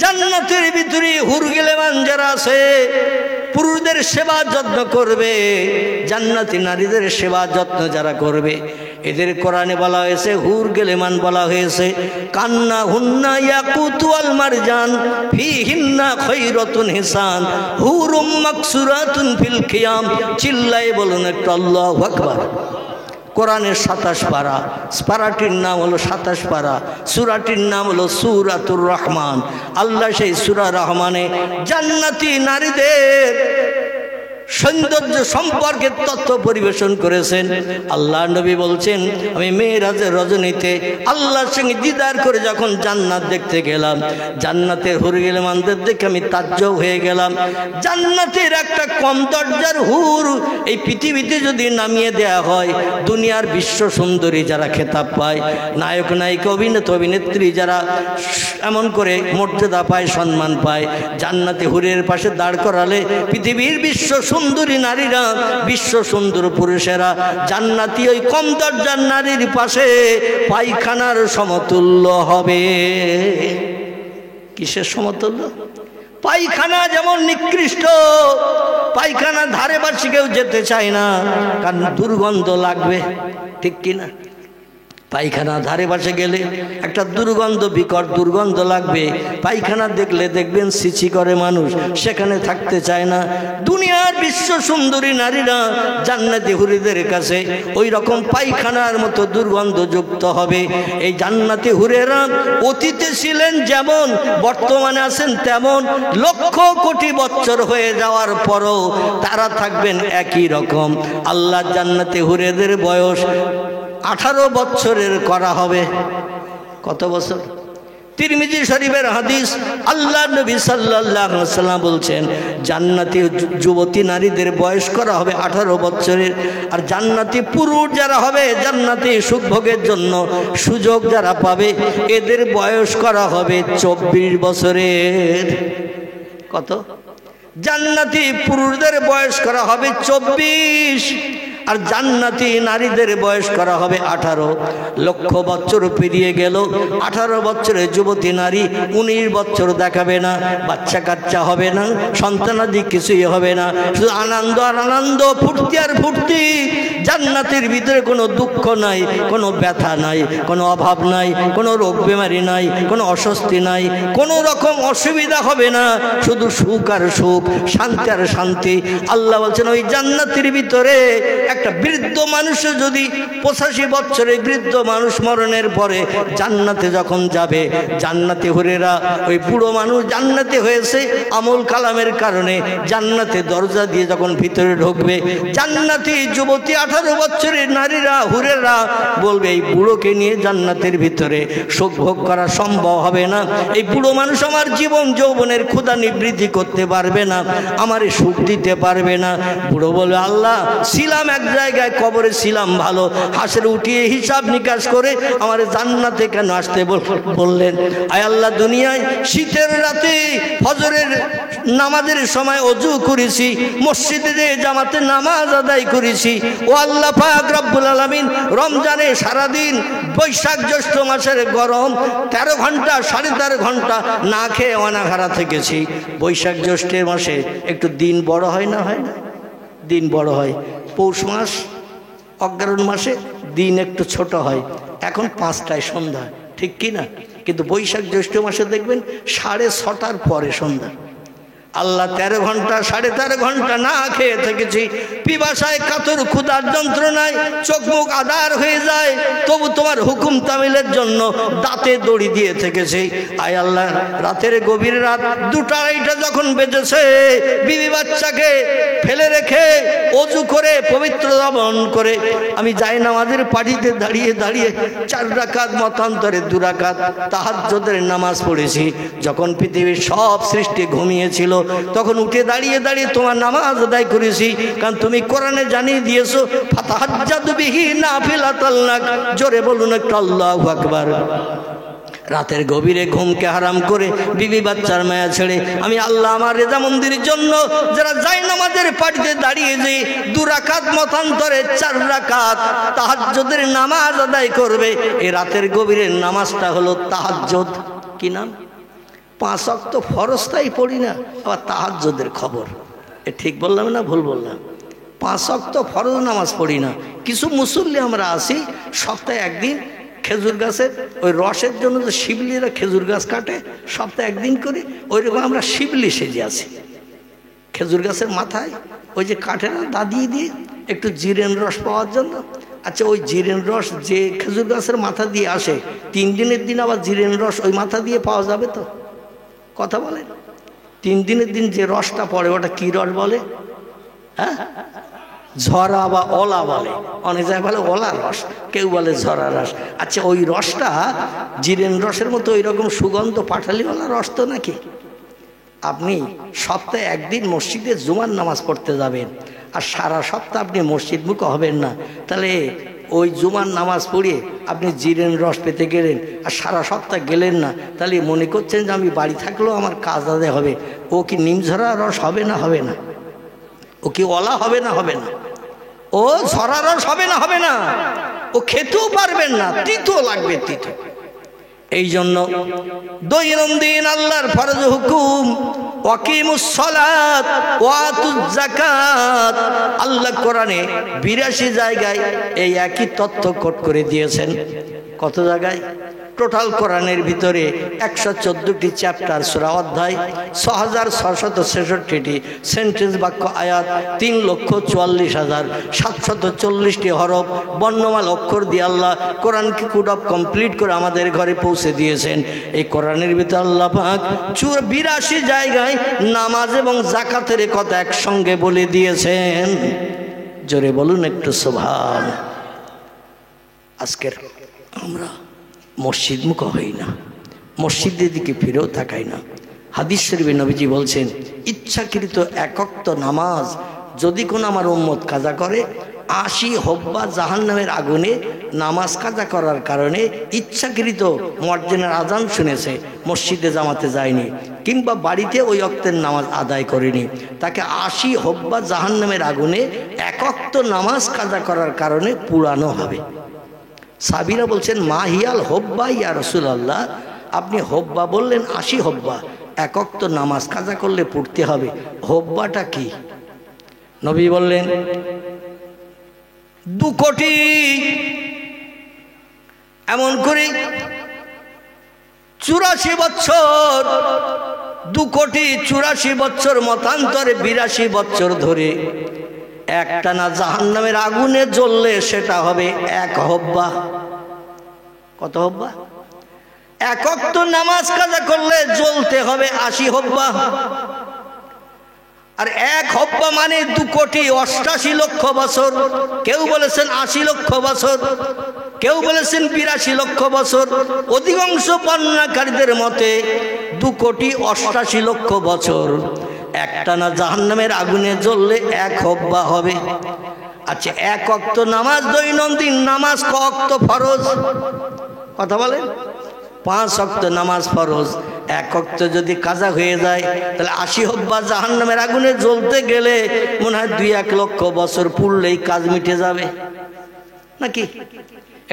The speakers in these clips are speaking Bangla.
জান্নাতের ভিতরে হুর গিলেমান যারা আছে পুরুষদের সেবা যত্ন করবে, জান্নাতি নারীদের সেবা যত্ন যারা করবে, এদের কোরআনে বলা হয়েছে হুর গিলেমান বলা হয়েছে কান্না হুন্না ইয়াকুতু ওয়াল মারজান ফিহিন্না খায়রাতুন হিসান হুরুম মাকসুরাতুন ফিল খিয়াম। চিল্লায়ে বলুন একটু আল্লাহু আকবার। কোরআনের 27 পারা, পারাটির নাম হলো 27 পারা, সূরাটির নাম হলো সূরাতুর রহমান। আল্লাহ সেই সূরা রহমানে জান্নাতি নারীদের সৌন্দর্য সম্পর্কে তথ্য পরিবেশন করেছেন। আল্লাহ নবী বলছেন, আমি মেরাজের রজনীতে আল্লাহর সঙ্গে দিদার করে যখন জান্নাত দেখতে গেলাম, জান্নাতের হুর গিলেমানদের দেখে আমি তাজ্জব হয়ে গেলাম। জান্নাতের একটা কম দরজার হুর এই পৃথিবীতে যদি নামিয়ে দেয়া হয়, দুনিয়ার বিশ্ব সুন্দরী যারা খেতাব পায়, নায়ক নায়িকা অভিনেতা অভিনেত্রী যারা এমন করে মর্যাদা পায়, সম্মান পায়, জান্নাতে হুরের পাশে দাঁড় করালে পৃথিবীর বিশ্ব সুন্দরী নারীরা, বিশ্ব সুন্দর পুরুষেরা জান্নাতি ওই কম দরজার নারীর পাশে পায়খানার সমতুল্য হবে। কিসের সমতুল্য? পায়খানা যেমন নিকৃষ্ট, পায়খানা ধারে পাশে কেউ যেতে চায় না, কারণ দুর্গন্ধ লাগবে, ঠিক কিনা? পায়খানা ধারে পাশে গেলে একটা দুর্গন্ধ, বিকট দুর্গন্ধ লাগবে। পায়খানা দেখলে দেখবেন ছিছি করে মানুষ, সেখানে থাকতে চায় না। দুনিয়ার বিশ্ব সুন্দরী নারীরা জান্নাতি হুরিদের কাছে ওই রকম পায়খানার মতো দুর্গন্ধযুক্ত হবে। এই জান্নাতি হুরেরা অতীতে ছিলেন যেমন, বর্তমানে আছেন তেমন, লক্ষ কোটি বছর হয়ে যাওয়ার পরও তারা থাকবেন একই রকম। আল্লাহ জান্নাতি হুরেদের বয়স 18 বছরের করা হবে। কত বছর? তিরমিজি শরীফের হাদিস, আল্লাহ নবী সাল্লাল্লাহু আলাইহি ওয়াসাল্লাম বলছেন জান্নাতি যুবতী নারীদের বয়স করা হবে 18 বছরের, আর জান্নাতি পুরুষ যারা হবে, জান্নাতি সুখভোগের জন্য সুযোগ যারা পাবে, এদের বয়স করা হবে 24 বছরের। কত? জান্নাতি পুরুষদের বয়স করা হবে 24, আর জান্নাতি নারীদের বয়স করা হবে 18। লক্ষ বছর পেরিয়ে গেল, 18 বছরের যুবতী নারী 19 বছর দেখাবে না, বাচ্চা কাচ্চা হবে না, সন্তানাদি কিছুই হবে না, শুধু আনন্দ আর আনন্দ, ফুর্তি আর ফুর্তি। জান্নাতের ভিতরে কোনো দুঃখ নাই, কোনো ব্যথা নাই, কোনো অভাব নাই, কোনো রোগ বেমারি নাই, কোনো অস্বস্তি নাই, কোনো রকম অসুবিধা হবে না, শুধু সুখ আর সুখ, শান্তি আর শান্তি। আল্লাহ বলছেন ওই জান্নাতের ভিতরে একটা বৃদ্ধ মানুষের যদি 85 বছরের বৃদ্ধ মানুষ মরণের পরে জান্নাতে যখন যাবে, জান্নাতে হুরেরা ওই বুড়ো মানুষ জান্নাতে হয়েছে আমল কালামের কারণে, জান্নাতে দরজা দিয়ে যখন ভিতরে ঢুকবে, জান্নাতি যুবতী 18 বছরের নারীরা হুরেরা বলবে এই বুড়োকে নিয়ে জান্নাতের ভিতরে সুখ ভোগ করা সম্ভব হবে না। এই বুড়ো মানুষ আমার জীবন যৌবনের ক্ষুধা নিবৃত্তি করতে পারবে না, আমারে সুখ দিতে পারবে না। বুড়ো বলবে আল্লাহ ছিলাম এক জায়গায়, কবরে ছিলাম ভালো, হাসরে উঠিয়ে হিসাব নিকাশ করে আমার জান্নাতে কেন আসতে বললেন? আয় আল্লাহ, দুনিয়ায় শীতের রাতে ফজরের নামাজের সময় ওযু করেছি, মসজিদে জামাতে নামাজ আদায় করেছি। ও আল্লাহ পাক রব্বুল আলামিন, রমজানে সারাদিন বৈশাখ জ্যৈষ্ঠ মাসের গরম 13 ঘন্টা 13.5 ঘন্টা না খেয়ে অনাহারা থেকেছি। বৈশাখ জ্যৈষ্ঠের মাসে একটু দিন বড় হয় না? হয় না? দিন বড় হয়। পৌষ মাস অগ্রহায়ণ মাসে দিন একটু ছোট হয়, এখন 5টায় সন্ধ্যা, ঠিক কি না? কিন্তু বৈশাখ জ্যৈষ্ঠ মাসে দেখবেন 6:30টার পরে সন্ধ্যা। আল্লাহ 13 ঘন্টা 13.5 ঘন্টা না খেয়ে থেকেছি, পিপাসায় কাতর ক্ষুধার যন্ত্রণায় চোখ মুখ আধার হয়ে যায়, তবু তোমার হুকুম তামিলের জন্য দাঁতে দড়ি দিয়ে থেকেছি। আয় আল্লাহ, রাতের গভীর রাত 2টা যখন বেজেছে, বিবি বাচ্চাকে ফেলে রেখে ওযু করে পবিত্র দমন করে আমি যাই নামাজের পাটিতে দাঁড়িয়ে দাঁড়িয়ে 4 রাকাত মতান্তরে 2 রাকাত তাহাজ্জুদের নামাজ পড়েছি। যখন পৃথিবীর সব সৃষ্টি ঘুমিয়েছিল, তখন উঠে দাঁড়িয়ে দাঁড়িয়ে তোমার নামাজ আদায় করেছি, কারণ তুমি কোরআনে জানিয়ে দিয়েছো ফাতাহাজ্জাদু বিহি নাফিলাতাল লাক। জোরে বলুন একটু আল্লাহু আকবার। রাতের গভীরে ঘুমকে হারাম করে বিবি বাচ্চার মায়া ছেড়ে আমি আল্লাহ আমার রেজামন্দির জন্য যারা জায়নামাজের পাটিতে দাঁড়িয়ে যে 2 রাকাত মতান্তরে 4 রাকাত তাহাজ্জুদের নামাজ আদায় করবে, এই রাতের গভীরের নামাজটা হলো তাহাজ্জুদ। কি নাম? 5 ওয়াক্ত ফরজটাই পড়ি না, আবার তাহাজ্জুদের খবর। এ ঠিক বললাম না ভুল বললাম? 5 ওয়াক্ত ফরজ নামাজ পড়ি না। কিছু মুসল্লি আমরা আছি সপ্তাহে একদিন খেজুর গাছের ওই রসের জন্য যে শিবলিরা খেজুর গাছ কাটে, সপ্তাহে একদিন করে ওইরকম আমরা শিবলি সেজে আছি। খেজুর গাছের মাথায় ওই যে কাঠের দাদিয়ে দিয়ে একটু জিরেন রস পাওয়ার জন্য। আচ্ছা, ওই জিরেন রস যে খেজুর গাছের মাথা দিয়ে আসে, 3 দিনের দিন আবার জিরেন রস ওই মাথা দিয়ে পাওয়া যাবে তো? কথা বলেন। 3 দিনের দিন যে রসটা পড়ে ওটা কি রস বলে? হ্যাঁ, ঝরা বা ওলা বলে। অনেক জায়গায় বলে ওলা রস, কেউ বলে ঝরা রস। আচ্ছা, ওই রসটা জিরেন রসের মতো ওই রকম সুগন্ধ পাঠালিওয়ালা রস তো নাকি? আপনি সপ্তাহে একদিন মসজিদে জুমার নামাজ পড়তে যাবেন, আর সারা সপ্তাহ আপনি মসজিদ মুখ হবেন না, তাহলে ওই জুমার নামাজ পড়িয়ে আপনি জিরেন রস পেতে গেলেন আর সারা সপ্তাহ গেলেন না, তাহলে মনে করছেন যে আমি বাড়ি থাকলেও আমার কাজ আদায় হবে। ও কি নিমঝরা রস হবে না হবে না? ও কি ওলা হবে না হবে না? ও ঝরা রস হবে না হবে না? ও খেতেও পারবেন না, তিতো লাগবে, তিতো। এই জন্য দৈনন্দিন আল্লাহর ফরজ হুকুম ওয়াকিমুস সালাত ওয়াতুজ যাকাত, আল্লাহ কোরআনে 82 জায়গায় এই একই তথ্য কোট করে দিয়েছেন। কত জায়গায়? টোটাল কোরআনের ভিতরে 114টি চ্যাপ্টার, সূরা অধ্যায়, 6666টি সেন্টেন্স বাক্য আয়াত, 3,44,740টি হরফ বর্ণমালা অক্ষর দিয়ে আল্লাহ কোরআনকে কোড অফ কমপ্লিট করে আমাদের ঘরে পৌঁছে দিয়েছেন। এই কোরআনের ভিতরে আল্লাহ পাক 82 জায়গায় নামাজ এবং যাকাতের কথা একসঙ্গে বলে দিয়েছেন। জোরে বলুন একটু সুবহান। আজকের আমরা মসজিদ মুখ হই না, মসজিদের দিকে ফিরেও তাকাই না। হাদিস শরীফে নবীজি বলছেন, ইচ্ছাকৃত একক্ত নামাজ যদি কোনো আমার উম্মত কাজা করে, 80 হব্বা জাহান্নামের আগুনে নামাজ কাজা করার কারণে ইচ্ছাকৃত মুয়াজ্জিনের আজান শুনেছে, মসজিদে জামাতে যায়নি, কিংবা বাড়িতে ওই ওয়াক্তের নামাজ আদায় করেনি, তাকে 80 হব্বা জাহান্নামের আগুনে একক্ত নামাজ কাজা করার কারণে পুরানো হবে। সাবিরা বলছেন, মা হিয়াল হব্বা ইয়া রাসূলুল্লাহ, আপনি হব্বা বললেন, 80 হব্বা একক্ত নামাজ কাজা করলে পড়তে হবে, হব্বাটা কি? নবী বললেন 2 কোটি, এমন করে 84 বছর, 2 কোটি 84 বছর মতান্তরে 82 বছর ধরে একটানা জাহান্নামের আগুনে জ্বললে সেটা হবে 1 হব্বা। কত হব্বা? এক ওয়াক্ত নামাজ কাজা করলে জ্বলতে হবে 80 হব্বা। আর 1 হব্বা মানে 2 কোটি 88 লক্ষ বছর। কেউ বলেছেন 80 লক্ষ বছর, কেউ বলেছেন 82 লক্ষ বছর। অধিকাংশ বর্ণনাকারীদের মতে 2 কোটি 88 লক্ষ বছর একটানা জাহান্নামের আগুনে জ্বললে 1 হব্বা হবে। আচ্ছা, 1 ওয়াক্ত নামাজ, দৈনন্দিন নামাজ ক ওয়াক্ত ফরজ? কথা বলেন। 5 ওয়াক্ত নামাজ ফরজ। 1 ওয়াক্ত যদি কাজা হয়ে যায় তাহলে 80 হব্বা জাহান্নামের আগুনে জ্বলতে গেলে মনে হয় 2-1 লক্ষ বছর পুড়লেই কাজ মিটে যাবে নাকি?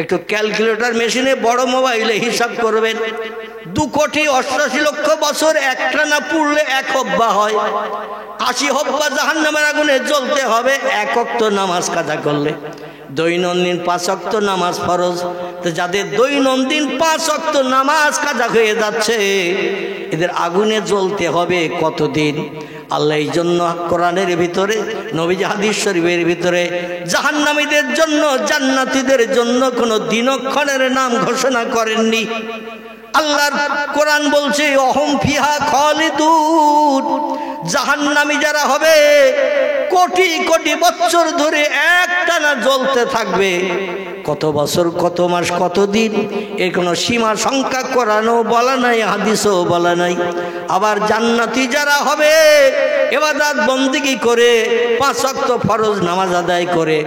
একটু ক্যালকুলেটর মেশিনে বড় মোবাইলে হিসাব করবেন। 2 কোটি 88 লক্ষ বছর একটানা পুড়লে 1 হব্বা হয়। 80 হব্বা জাহান্নামের আগুনে জ্বলতে হবে 1 ওয়াক্ত নামাজ কাজা করলে। দৈনন্দিন 5 ওয়াক্ত নামাজ ফরজ। তো যাদের দৈনন্দিন 5 ওয়াক্ত নামাজ কাজা হয়ে যাচ্ছে, এদের আগুনে জ্বলতে হবে কতদিন? আল্লাহ এই জন্য কোরআনের ভিতরে, নবীজি হাদিস শরীফের ভিতরে জাহান্নামীদের জন্য জান্নাতীদের জন্য কোনো দিনক্ষণের নাম ঘোষণা করেননি। আল্লাহর কোরআন বলছে, অহম ফিহা খালিদুন, জাহান্নামী যারা হবে কোটি কোটি বছর ধরে একটানা জ্বলতে থাকবে। কত বছর, কত মাস, কত দিন, এর কোনো সীমা সংখ্যা কোরআনও বলা নাই, হাদিসও বলা নাই। আবার জান্নাতি যারা হবে ইবাদত বন্দেগী করে 5 ওয়াক্ত ফরজ নামাজ আদায় করে,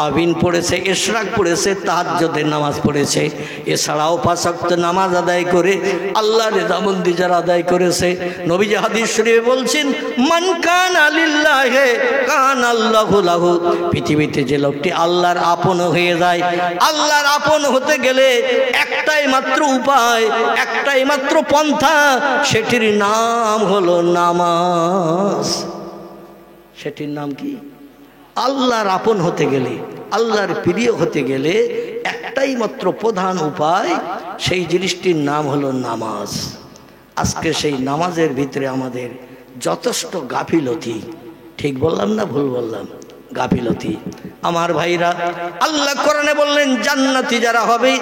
আবিন পড়েছে, ইশরাক পড়েছে, তাহাজ্জুদের নামাজ পড়েছে, এছাড়াও 5 ওয়াক্ত নামাজ আদায় করে আল্লাহর রেজামন্দি যারা আদায় করেছে, নবীজি হাদিস শরীফে বলছেন, মান কানা লিল্লাহি কানা আল্লাহু লাহু, পৃথিবীতে যে লোকটি আল্লাহর আপন হয়ে যায় আল্লাহর আপন হতে গেলে একটাই মাত্র উপায়, একটাই মাত্র পন্থা, সেটির নাম হলো নামাজ। সেটির নাম কি? আল্লাহর আপন হতে গেলে, আল্লাহর প্রিয় হতে গেলে একটাই মাত্র প্রধান উপায়, সেই জিনিসটির নাম হলো নামাজ। আজকে সেই নামাজের ভিতরে আমাদের যথেষ্ট গাফিলতি। ঠিক বললাম না ভুল বললাম? গাফিলতি। আমার ভাইরা, আল্লাহ কোরআনে বললেন জান্নাতি যারা হবে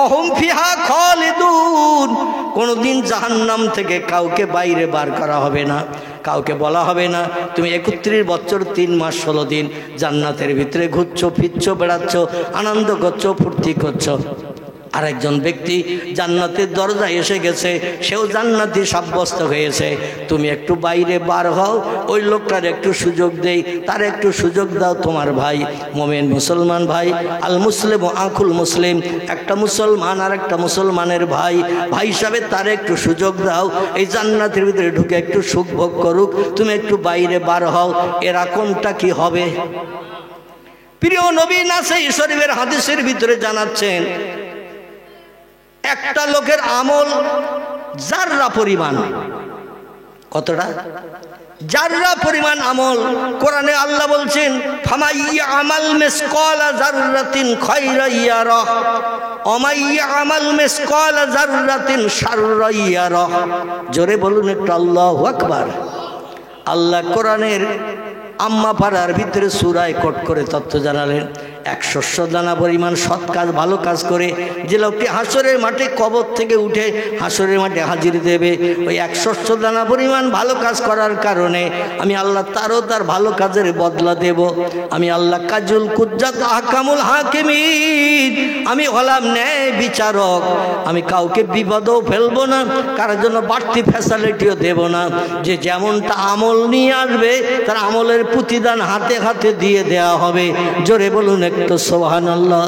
অহুম ফিহা খালিদুন, কোনদিন জাহান্নাম থেকে কাউকে বাইরে বার করা হবে না। কাউকে বলা হবে না তুমি 31 বছর 3 মাস 16 দিন জান্নাতের ভিতরে ঘুরছো, ফিরছো, বেড়াচ্ছ, আনন্দ করছো, ফুর্তি করছো। আরেকজন ব্যক্তি জান্নাতের দরজায় এসে গেছে, সেও জান্নাতি সাব্যস্ত হয়েছে, তুমি একটু বাইরে বার হও, ওই লোকটার একটু সুযোগ দেই, তার একটু সুযোগ দাও। তোমার ভাই মোমেন মুসলমান ভাই, আল মুসলিম ও আখুল মুসলিম, একটা মুসলমান আর একটা মুসলমানের ভাই, ভাই হিসাবে তার একটু সুযোগ দাও, এই জান্নাতের ভিতরে ঢুকে একটু সুখ ভোগ করুক, তুমি একটু বাইরে বার হও। এরকমটা কি হবে? প্রিয় নবী নাসাই শরীফের হাদিসের ভিতরে জানাচ্ছেন, একটা লোকের আমল জাররা পরিমাণ, কতটা? জাররা পরিমাণ আমল। কোরআনে আল্লাহ বলছেন ফামাইয়া আমাল মিসকালা জাররাতিন খায়রা ইয়ারাহ ওমাইয়া আমাল মিসকালা জাররাতিন শাররা ইয়ারাহ। জোরে বলুন একটু আল্লাহু আকবার। আল্লাহ কোরআনের আম্মা পাড়ার ভিতরে সূরায় কোট করে তথ্য জানালেন, 100 দানা পরিমাণ সৎ কাজ, ভালো কাজ করে যে লোকটি হাসরের মাঠে কবর থেকে উঠে হাসরের মাঠে হাজির দেবে, ওই 100 দানা পরিমাণ ভালো কাজ করার কারণে আমি আল্লাহ তারও তার ভালো কাজের বদলা দেব। আমি আল্লাহ কাজুল কুজ্জাত আহকামুল হাকিমিন, আমি হলাম ন্যায় বিচারক। আমি কাউকে বিপদেও ফেলবো না, কারোর জন্য বাড়তি ফ্যাসিলিটিও দেব না। যে যেমনটা আমল নিয়ে আসবে তার আমলের প্রতিদান হাতে হাতে দিয়ে দেওয়া হবে। জোরে বলুন একটু সুবহানাল্লাহ।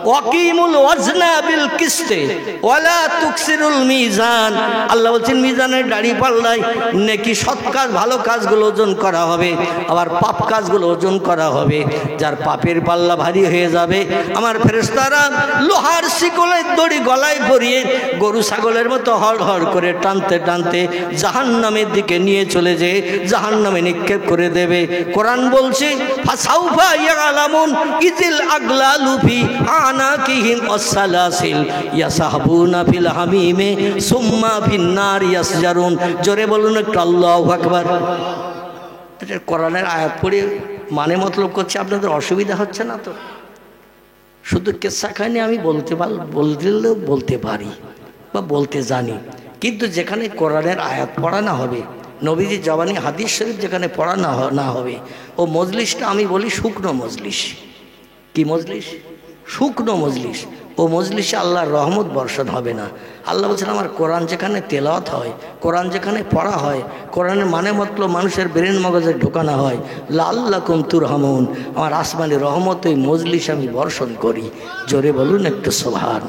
ওয়াকিমুল ওয়াজনা বিল কিসতে ওয়ালা তুকসিরুল মিজান। আল্লাহ বলছেন মিজানের দাড়ি পাল্লায় নেকি সৎ কাজ ভালো কাজগুলো ওজন করা হবে, আবার পাপ কাজগুলো ওজন করা হবে। যার পাপের পাল্লা ভারী হয়ে যাবে, আমার ফেরেশতারা লোহার শিকলের দড়ি গলায় পরিয়ে গরু ছাগলের মতো হড় হড় করে টানতে টানতে জাহান্নামের দিকে নিয়ে চলে যেয়ে জাহান্নামে নিক্ষেপ করে দেবে। কোরআন বলছে ফাসাউফা ইয়ালামুন ইজিল আগলালু ফি আনাকিহিম ওয়াসসালাসিল ইয়াসাহবুনা ফিল হামিমে সুম্মা ফিন নার ইয়াসজারুন। জোরে বলুন একটু আল্লাহু আকবার। এটা কোরআনের আয়াত পড়ে মানে মতলব করছে, আপনাদের অসুবিধা হচ্ছে না তো? শুধু কিসসা কাহিনী আমি বলতে পারি বা বলতে জানি, কিন্তু যেখানে কোরআনের আয়াত পড়ানো হবে, নবীজি জবানি হাদিস শরীফ যেখানে পড়ানো না হবে, ও মজলিসটা আমি বলি শুকনো মজলিস। কি মজলিস? শুকনো মজলিস। ও মজলিসে আল্লাহর রহমত বর্ষণ হবে না। আল্লাহ বলছেন আমার কোরআন যেখানে তেলাওয়াত হয়, কোরআন যেখানে পড়া হয়, কোরআনের মানে মতলব মানুষের ব্রেন মগজে ঢোকানো হয়, লাআল্লাকুম তুরহামুন, আমার আসমানি রহমত ওই মজলিসে আমি বর্ষণ করি। জোরে বলুন একটু সুবহান।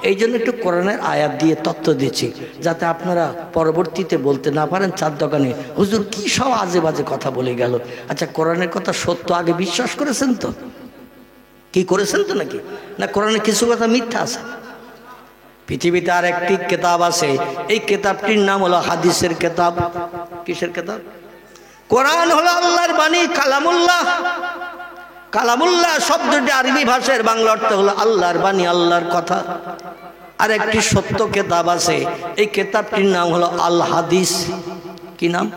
এই জন্য একটু কোরআনের আয়াত দিয়ে তত্ত্ব দিচ্ছি, যাতে আপনারা পরবর্তীতে বলতে না পারেন চার দোকানে হুজুর কি সব আজে বাজে কথা বলে গেল। আচ্ছা, কোরআনের কথা সত্য আগে বিশ্বাস করেছেন তো? কি করেছেন তো নাকি? না কোরআনে কিছু কথা মিথ্যা আছে? পৃথিবীতে আর একটি কিতাব আছে, এই কিতাবটির নাম হলো হাদিসের কিতাব। কিসের কিতাব? কোরআন হলো আল্লাহর বাণী, কালামুল্লাহ। কালামুল্লাহ শব্দটি আরবি ভাষার বাংলা অর্থ হলো আল্লাহর বাণী, আল্লাহর কথা। আর একটি সত্য কিতাব আছে, এই কিতাবটির নাম হলো আল হাদিস। কি নাম?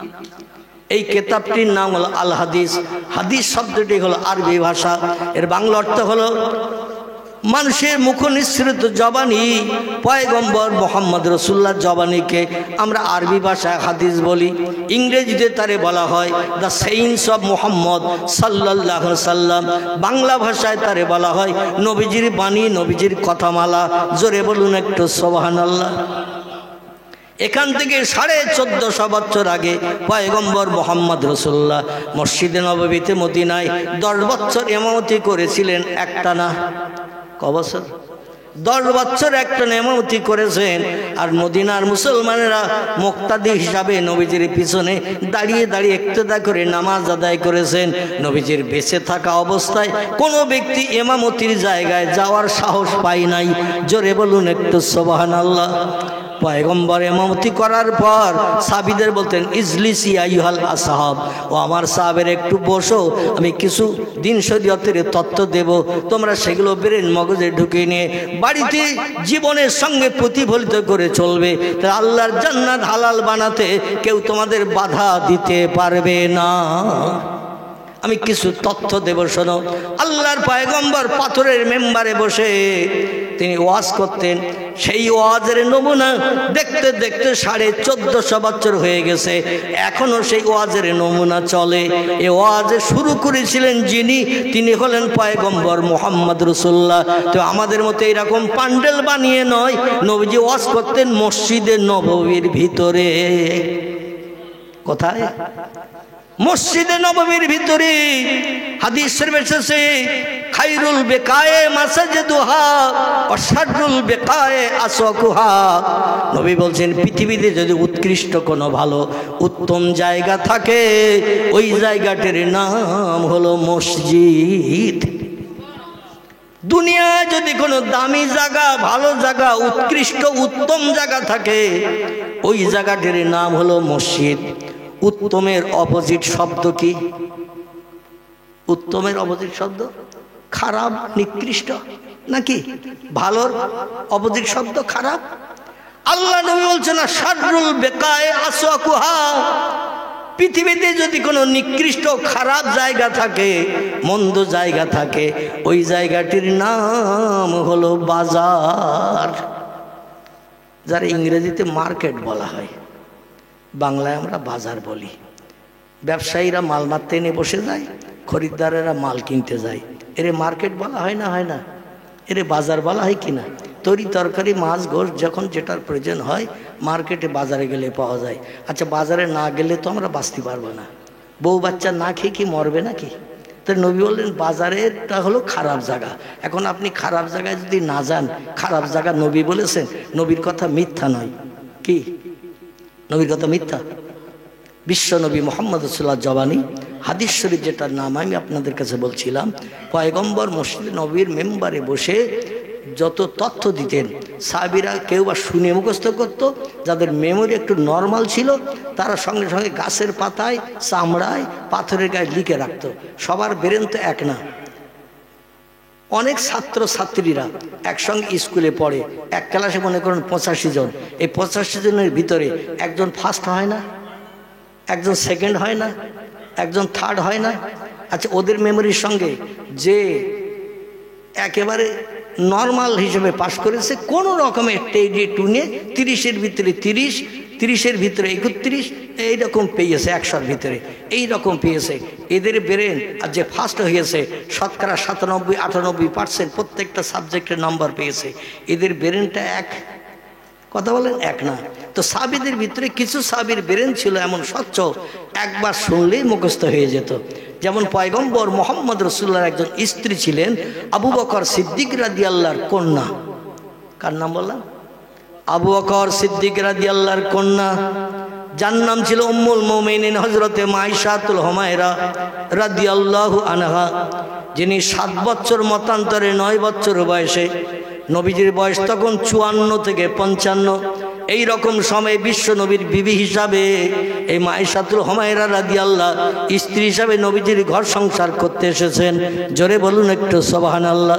এই কিতাবটির নাম হলো আল হাদিস। হাদিস শব্দটি হলো আরবি ভাষা, এর বাংলা অর্থ হলো মানুষের মুখ নিঃসৃত জবানি। পয়গম্বর মোহাম্মদ রসুল্লাহ জবানিকে আমরা আরবি ভাষায় হাদিস বলি, ইংরেজিতে তারে বলা হয় দ্য সেইন্স অফ মোহাম্মদ সাল্লাল্লাহু আলাইহি সাল্লাম। বাংলা ভাষায় তারে বলা হয় নবীজির বাণী, নবীজির কথামালা। জোরে বলুন একটু সুবহানাল্লাহ। এখান থেকে 1450 বছর আগে পয়গম্বর মোহাম্মদ রসুল্লাহ মসজিদে নববীতে মদিনায় 10 বছর ইমামতি করেছিলেন একটানা। ক বছর? 10 বছর একটা ইমামতি করেছেন। আর মদিনার মুসলমানেরা মুক্তাদি হিসাবে নবীজির পিছনে দাঁড়িয়ে দাঁড়িয়ে ইক্তেদা করে নামাজ আদায় করেছেন। নবীজির বেঁচে থাকা অবস্থায় কোনো ব্যক্তি ইমামতির জায়গায় যাওয়ার সাহস পায় নাই। জোরে বলুন একটু সুবহানাল্লাহ। পয়গম্বর ইমামতি করার পর সাহাবীদের বলতেন, ইজলিসি আইয়ুহাল আসহাব, ও আমার সাহাবের একটু বসো, আমি কিছু দিন শরীয়তের তত্ত্ব দেব, তোমরা সেগুলো ব্রেন মগজে ঢুকিয়ে নিয়ে বাড়িতে জীবনের সঙ্গে প্রতিফলিত করে চলবে। তাই আল্লাহর জান্নাত হালাল বানাতে কেউ তোমাদের বাধা দিতে পারবে না। আমি কিছু তথ্য দেব, শোনো। আল্লাহর পয়গম্বর পাথরের মেম্বারে বসে তিনি ওয়াজ করতেন। সেই ওয়াজের নমুনা দেখতে দেখতে 1450 বছর হয়ে গেছে, এখনো সেই ওয়াজের নমুনা চলে। এই ওয়াজ শুরু করেছিলেন যিনি, তিনি হলেন পয়গম্বর মুহাম্মদ রাসূলুল্লাহ। তো আমাদের মতো এরকম প্যান্ডেল বানিয়ে নয়, নবীজি ওয়াজ করতেন মসজিদে নববীর ভিতরে। কোথায়? মসজিদে নববীর ভিতরে। হাদিস শরীফে এসেছে, খায়রুল বিকায়ে মাসাজিদুহা ওয়া শাররুল বিকায়ে আসওয়াকুহা। নবী বলছেন, পৃথিবীতে যদি উৎকৃষ্ট কোনো ভালো উত্তম জায়গা থাকে, ওই জায়গাটির নাম হলো মসজিদ। দুনিয়ায় যদি কোনো দামি জায়গা, ভালো জায়গা, উৎকৃষ্ট উত্তম জায়গা থাকে, ওই জায়গাটির নাম হলো মসজিদ। উত্তমের অপোজিট শব্দ কি? উত্তমের অপোজিট শব্দ খারাপ, নিকৃষ্ট, নাকি? ভালোর অপোজিট শব্দ খারাপ। আল্লাহ নবী বলছেন, শাররুল বিকায়ে আসওয়াকুহা, পৃথিবীতে যদি কোনো নিকৃষ্ট খারাপ জায়গা থাকে, মন্দ জায়গা থাকে, ওই জায়গাটির নাম হলো বাজার। যার ইংরেজিতে মার্কেট বলা হয়, বাংলায় আমরা বাজার বলি। ব্যবসায়ীরা মাল মারতে এনে বসে যায়, খরিদ্দারেরা মাল কিনতে যায়, এরে মার্কেট বলা হয় না? হয় না? এরে বাজার বলা হয় কিনা? তরি তরকারি, মাছ, গোশ যখন যেটার প্রয়োজন হয় মার্কেটে বাজারে গেলে পাওয়া যায়। আচ্ছা, বাজারে না গেলে তো আমরা বাঁচতে পারবো না। বউ বাচ্চা না খেয়ে কি মরবে নাকি? তো নবী বললেন বাজারেরটা হলো খারাপ জায়গা। এখন আপনি খারাপ জায়গায় যদি না যান, খারাপ জায়গা নবী বলেছেন, নবীর কথা মিথ্যা নয়। কি নবীর কথা মিথ্যা? বিশ্ব নবী মুহাম্মদ রাসূলুল্লাহ জবানি হাদিস শরীফ, যেটার নাম আমি আপনাদের কাছে বলছিলাম, পয়গম্বর মসজিদে নবীর মেম্বারে বসে যত তথ্য দিতেন, সাহাবীরা কেউ বা শুনে মুখস্থ করতো, যাদের মেমোরি একটু নর্মাল ছিল তারা সঙ্গে সঙ্গে গাছের পাতায়, চামড়ায়, পাথরের গায়ে লিখে রাখতো। সবার ব্রেন তো এক না। অনেক ছাত্র ছাত্রীরা একসঙ্গে স্কুলে পড়ে, এক ক্লাসে মনে করুন 85 জন। এই 85 জনের ভিতরে একজন ফার্স্ট হয় না, একজন সেকেন্ড হয় না, একজন থার্ড হয় না। আচ্ছা, ওদের মেমোরির সঙ্গে যে একেবারে নর্মাল হিসেবে পাশ করেছে, কোনো রকমের টেডি টুনে 30-এর ভিতরে 30, 30-এর ভিতরে 31, এইরকম পেয়েছে, 100-র ভিতরে এইরকম পেয়েছে। এদের ব্রেন আর যে ফার্স্ট হয়েছে শতকরা 97-98% প্রত্যেকটা সাবজেক্টের নাম্বার পেয়েছে। এদের ব্রেনটা এক, কথা বলেন, এক না। তো সাহাবীদের ভিতরে কিছু সাহাবীর ব্রেন ছিল এমন স্বচ্ছ, একবার শুনলেই মুখস্থ হয়ে যেত। যেমন পয়গম্বর মুহাম্মদ রাসূলুল্লাহর একজন স্ত্রী ছিলেন আবু বকর সিদ্দিক রাদিয়াল্লাহর কন্যা। কার নাম বললাম? আবু বকর সিদ্দিক রাদিয়াল্লাহর কন্যা, যার নাম ছিল উম্মুল মুমিনিন হযরতে মাইশাতুল হুমায়রা রাদিয়াল্লাহু আনহা, যিনি 7 বছর মতান্তরে 9 বছর বয়সে, নবীজির বয়স তখন 54 থেকে 55, এই রকম সময়ে বিশ্ব নবীর বিবি হিসাবে এই মাইশাতুল হুমায়রা রাদিয়াল্লাহ স্ত্রী হিসাবে নবীজির ঘর সংসার করতে এসেছেন। জোরে বলুন একটু সুবহানাল্লাহ।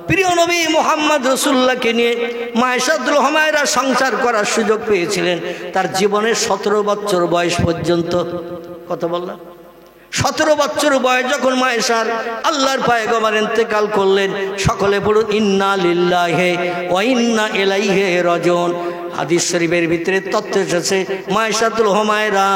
প্রিয় নবী মুহাম্মদ রাসূলুল্লাহকে নিয়ে মাইশাতুল হুমায়রা সংসার করার সুযোগ পেয়েছিলেন তার জীবনের 17 বছর বয়স পর্যন্ত। কত বললাম? 17 বছর বয়স যখন মায়েশার আল্লাহর পয়গম্বর ইন্তেকাল করলেন, সকলে পড়ুন ইন্না লিল্লাহি ওয়া ইন্না ইলাইহি রাজিউন। হাদিস শরীফের ভিতরে তথ্য এসেছে মায়েশাতুল হুমায়রা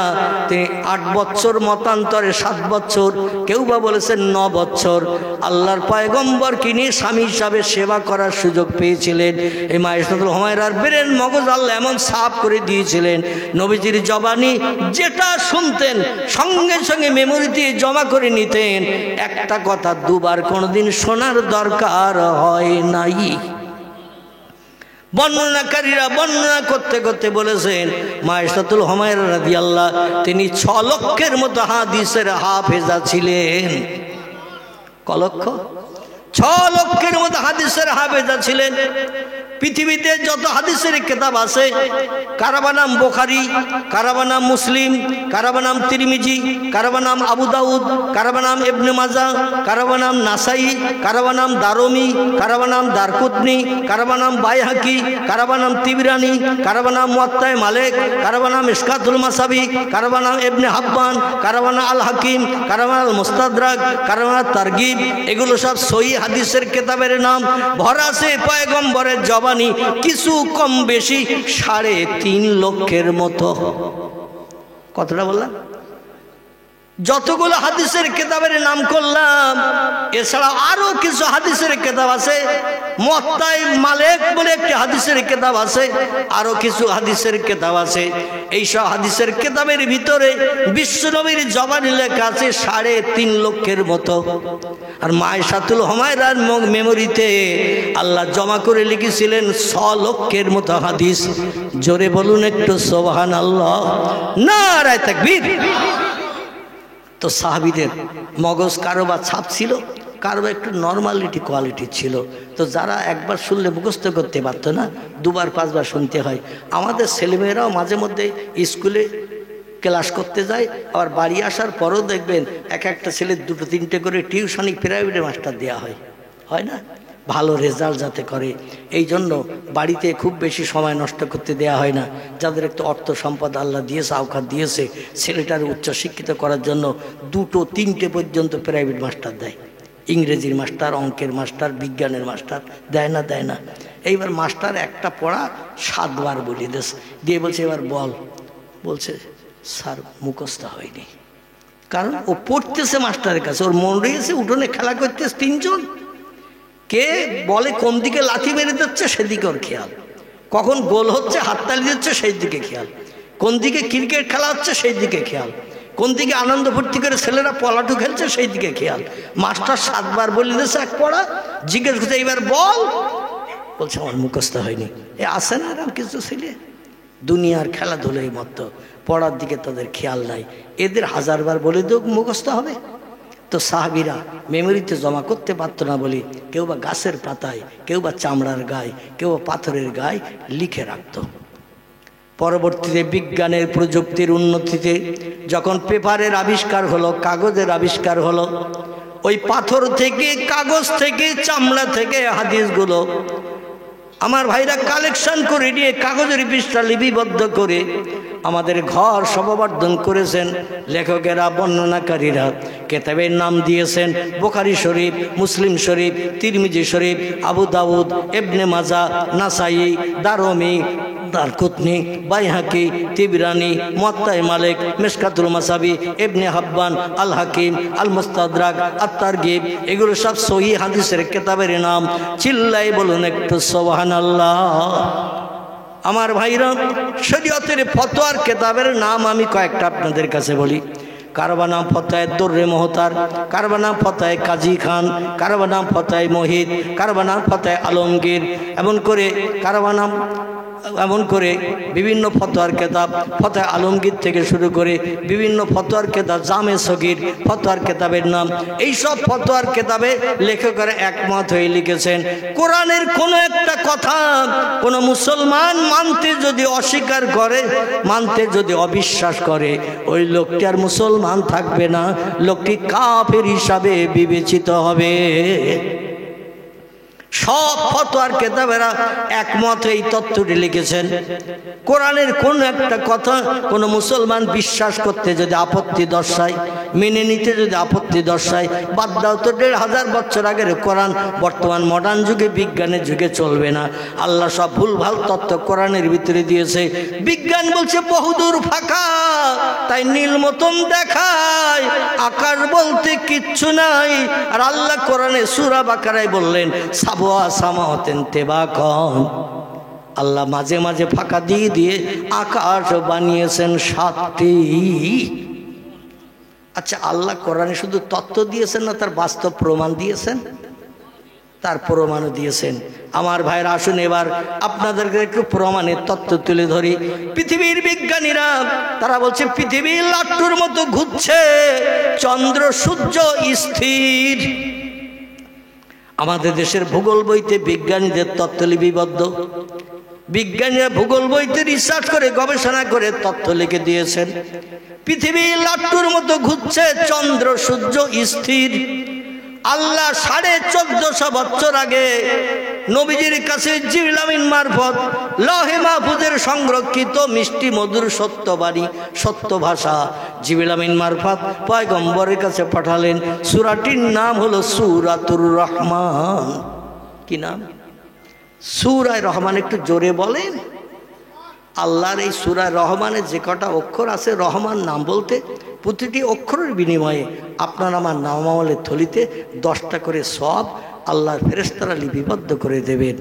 তিনি 8 বছর মতান্তরে 7 বছর, কেউ বা বলেছেন 9 বছর আল্লাহর পয়গম্বরকে নিয়ে স্বামী হিসাবে সেবা করার সুযোগ পেয়েছিলেন। এই মায়েশাতুল হুমায়রার ব্রেন মগজ আল্লাহ এমন সাফ করে দিয়েছিলেন, নবীজির জবানি যেটা শুনতেন সঙ্গে সঙ্গে মেমোরিতে জমা করে নিতেন। একটা কথা দুবার কোনোদিন শোনার দরকার হয় নাই। বর্ণনাকারীরা বর্ণনা করতে করতে বলেছেন মায়েশাতুল হুমায়রা রাদিয়াল্লাহু তিনি 6 লক্ষের মতো হাদিসের হাফেজা ছিলেন। ক লক্ষ? 6 লক্ষের মতো হাদিসের হাফেজা ছিলেন। পৃথিবীতে যত হাদিসের কিতাব আছে, কারবা নাম বুখারী, কারবা নাম মুসলিম, কারবা নাম তিরমিজি, কারবা নাম আবু দাউদ, কারবা নাম ইবনে মাজাহ, কারবা নাম নাসাই, কারবা নাম দারমি, কারবা নাম দারকুতনি, কারবা নাম বাইহাকি, কারবা নাম তিবরানি, কারবা নাম মুয়াত্তা মালিক, কারবা নাম ইসকাতুল মাসাবি, কারবা নাম ইবনে হাব্বান, কারবা নাম আল হাকিম, কারবা নাম মুস্তাদরাক, কারবা নাম তারগিব। এগুলো সব সহিহ হাদিসের কিতাবের নাম। ভরা আছে পয়গম্বরের জবানি, কিছু কম বেশি 3.5 লক্ষের মতো। কতটা বললাম? যতগুলো হাদিসের কিতাবের নাম করলাম, এছাড়া আরো কিছু হাদিসের কিতাব আছে। মুয়াত্তা মালিক বলে একটি হাদিসের কিতাব আছে, আরো কিছু হাদিসের কিতাব আছে। এই সব হাদিসের কিতাবের ভিতরে বিশ্বনবীর জবানি লেখা আছে 3.5 লক্ষের মতো। আর মায়েশাতুল হুমায়রার মেমোরিতে আল্লাহ জমা করে লিখেছিলেন 6 লক্ষের মতো হাদিস। জোরে বলুন একটু সুবহানাল্লাহ, নারায়ে তাকবীর। তো সাহাবীদের মগজ কারো বা ছাপ ছিল, কারো একটু নর্মালিটি কোয়ালিটি ছিল। তো যারা একবার শুনলে মুখস্থ করতে পারতো না, 2বার 5বার শুনতে হয়। আমাদের ছেলেমেয়েরাও মাঝে মধ্যে স্কুলে ক্লাস করতে যায়, আবার বাড়ি আসার পরও দেখবেন এক একটা ছেলে 2-3টে করে টিউশনি প্রাইভেট মাস্টার দেওয়া হয়, হয় না? ভালো রেজাল্ট যাতে করে, এই জন্য বাড়িতে খুব বেশি সময় নষ্ট করতে দেয়া হয় না। যাদের একটু অর্থ সম্পদ আল্লাহ দিয়েছে, আওকাত দিয়েছে, ছেলেটার উচ্চশিক্ষিত করার জন্য 2-3টে পর্যন্ত প্রাইভেট মাস্টার দেয়। ইংরেজির মাস্টার, অঙ্কের মাস্টার, বিজ্ঞানের মাস্টার দেয় না, দেয় না। এইবার মাস্টার একটা পড়া 7 বার বলে দিয়ে বলছে এবার বল। বলছে স্যার মুখস্থ হয়নি। কারণ ও পড়তেছে মাস্টারের কাছে, ওর মন রয়েছে উঠোনে খেলা করতেছে 3 জন। কে বলে কোন দিকে লাথি মেরে দিচ্ছে সেদিকে ওর খেয়াল, কখন গোল হচ্ছে হাততালি দিচ্ছে সেই দিকে খেয়াল, কোন দিকে ক্রিকেট খেলা হচ্ছে সেই দিকে খেয়াল, কোন দিকে আনন্দ ফুর্তি করে ছেলেরা পলাটু খেলছে সেই দিকে খেয়াল। মাস্টার 7 বার বলে দিয়েছে এক পড়া, জিজ্ঞেস করছে এইবার বল। বলছে আমার মুখস্থ হয়নি। এ আসে না এরকম কিছু ছেলে, দুনিয়ার খেলাধুলোর মতো, পড়ার দিকে তাদের খেয়াল নাই। এদের 1000 বার বলে দিও মুখস্থ হবে। তো সাহাবীরা মেমোরিতে জমা করতে পারতো না বলে কেউ বা গাছের পাতায়, কেউ বা চামড়ার গায়ে, কেউ বা পাথরের গায়ে লিখে রাখত। পরবর্তীতে বিজ্ঞানের প্রযুক্তির উন্নতিতে যখন পেপারের আবিষ্কার হলো, কাগজের আবিষ্কার হলো, ওই পাথর থেকে, কাগজ থেকে, চামড়া থেকে হাদিসগুলো আমার ভাইরা কালেকশন করে নিয়ে কাগজের পৃষ্ঠা লিপিবদ্ধ করে আমাদের ঘর শোভাবর্ধন করেছেন। লেখকেরা, বর্ণনাকারীরা কিতাবের নাম দিয়েছেন বুখারী শরীফ, মুসলিম শরীফ, তিরমিজি শরীফ, আবু দাউদ, ইবনে মাজাহ, নাসাই, দারমি, দারকুতনি, বাইহাকি, তিবরানি, মুয়াত্তা মালিক, মিশকাতুল মাসাবি, ইবনে হাব্বান, আল হাকিম, আল মুস্তাদরাক, আত তারগিব। এগুলো সব সহিহ হাদিসের কিতাবের নাম। চিল্লাই বলুন একটু সুবহানাল্লাহ। আমার ভাইরা, শরীয়তের ফতোয়ার কিতাবের নাম আমি কয়েকটা আপনাদের কাছে বলি। কারবা নাম ফতোয়ায়ে দুররে মুহতার, কারবা নাম ফতোয়ায়ে কাজী খান, কারবা নাম ফতোয়ায়ে মুহিত, কারবা নাম ফতোয়ায়ে আলমগীর, এমন করে বিভিন্ন ফতোয়ার কিতাব, ফতোয়া আলমগীর থেকে শুরু করে বিভিন্ন ফতোয়ার কিতাব, জামে সগীর ফতোয়ার কিতাবের নাম। এই সব ফতোয়ার কিতাবে লেখকেরা একমত হয়ে লিখেছেন, কোরআনের কোনো একটা কথা কোনো মুসলমান মানতে যদি অস্বীকার করে, মানতে যদি অবিশ্বাস করে, ওই লোকটি আর মুসলমান থাকবে না, লোকটি কাফের হিসাবে বিবেচিত হবে। সব ফতোয়ার কিতাবেরা একমত এই তত্ত্বটি লিখেছেন। কোরআনের কোন একটা কথা কোনো মুসলমান বিশ্বাস করতে যদি আপত্তি দর্শায়, মেনে নিতে যদি আপত্তি দর্শায়, বাদ দাও তো 1500 বছর আগের কোরআন বর্তমান মডার্ন যুগে, বিজ্ঞানের যুগে চলবে না। আল্লাহ সব ভুলভাল তত্ত্ব কোরআনের ভিতরে দিয়েছে। বিজ্ঞান বলছে বহুদূর ফাঁকা, তাই নীল মতন দেখায়, আকাশ বলতে কিচ্ছু নাই। আর আল্লাহ কোরআনে সূরা বাকারায় বললেন আল্লাহ মাঝে মাঝে ফাঁকা দিয়ে দিয়ে আকাশ বানিয়েছেন 7টি। আচ্ছা, আল্লাহ কোরআনে শুধু তত্ত্ব দিয়েছেন না তার বাস্তব প্রমাণ দিয়েছেন? তার প্রমাণও দিয়েছেন। আমার ভাইরা আসুন এবার আপনাদেরকে একটু প্রমাণের তত্ত্ব তুলে ধরি। পৃথিবীর বিজ্ঞানীরা তারা বলছে পৃথিবী লাট্টুর মতো ঘুরছে, চন্দ্র সূর্য স্থির। আমাদের দেশের ভূগোল বইতে বিজ্ঞানীদের তথ্য লিপিবদ্ধ, বিজ্ঞানীরা ভূগোল বইতে রিসার্চ করে গবেষণা করে তথ্য লিখে দিয়েছেন পৃথিবী লাট্টুর মতো ঘুরছে, চন্দ্র সূর্য স্থির। আল্লাহ 1450 বছর আগে নবীজির কাছে জিবরিল আমিন মারফত লৌহে মাহফুজের সংরক্ষিত মিষ্টি মধুর সত্যবাণী সত্য ভাষা জিবরিল আমিন মারফত পয়গম্বরের কাছে পাঠালেন। সূরাটির নাম হলো সূরাতুর রহমান। কি নাম? সূরা রহমান। একটু জোরে বলেন। আল্লাহর এই সূরা রহমানের যে কটা অক্ষর আছে, রহমান নাম বলতে প্রতিটি অক্ষরের বিনিময়ে আপনার আমার নামামলের থলিতে 10টা করে সওয়াব আল্লাহর ফেরেশতারা লিপিবদ্ধ করে দেবেন।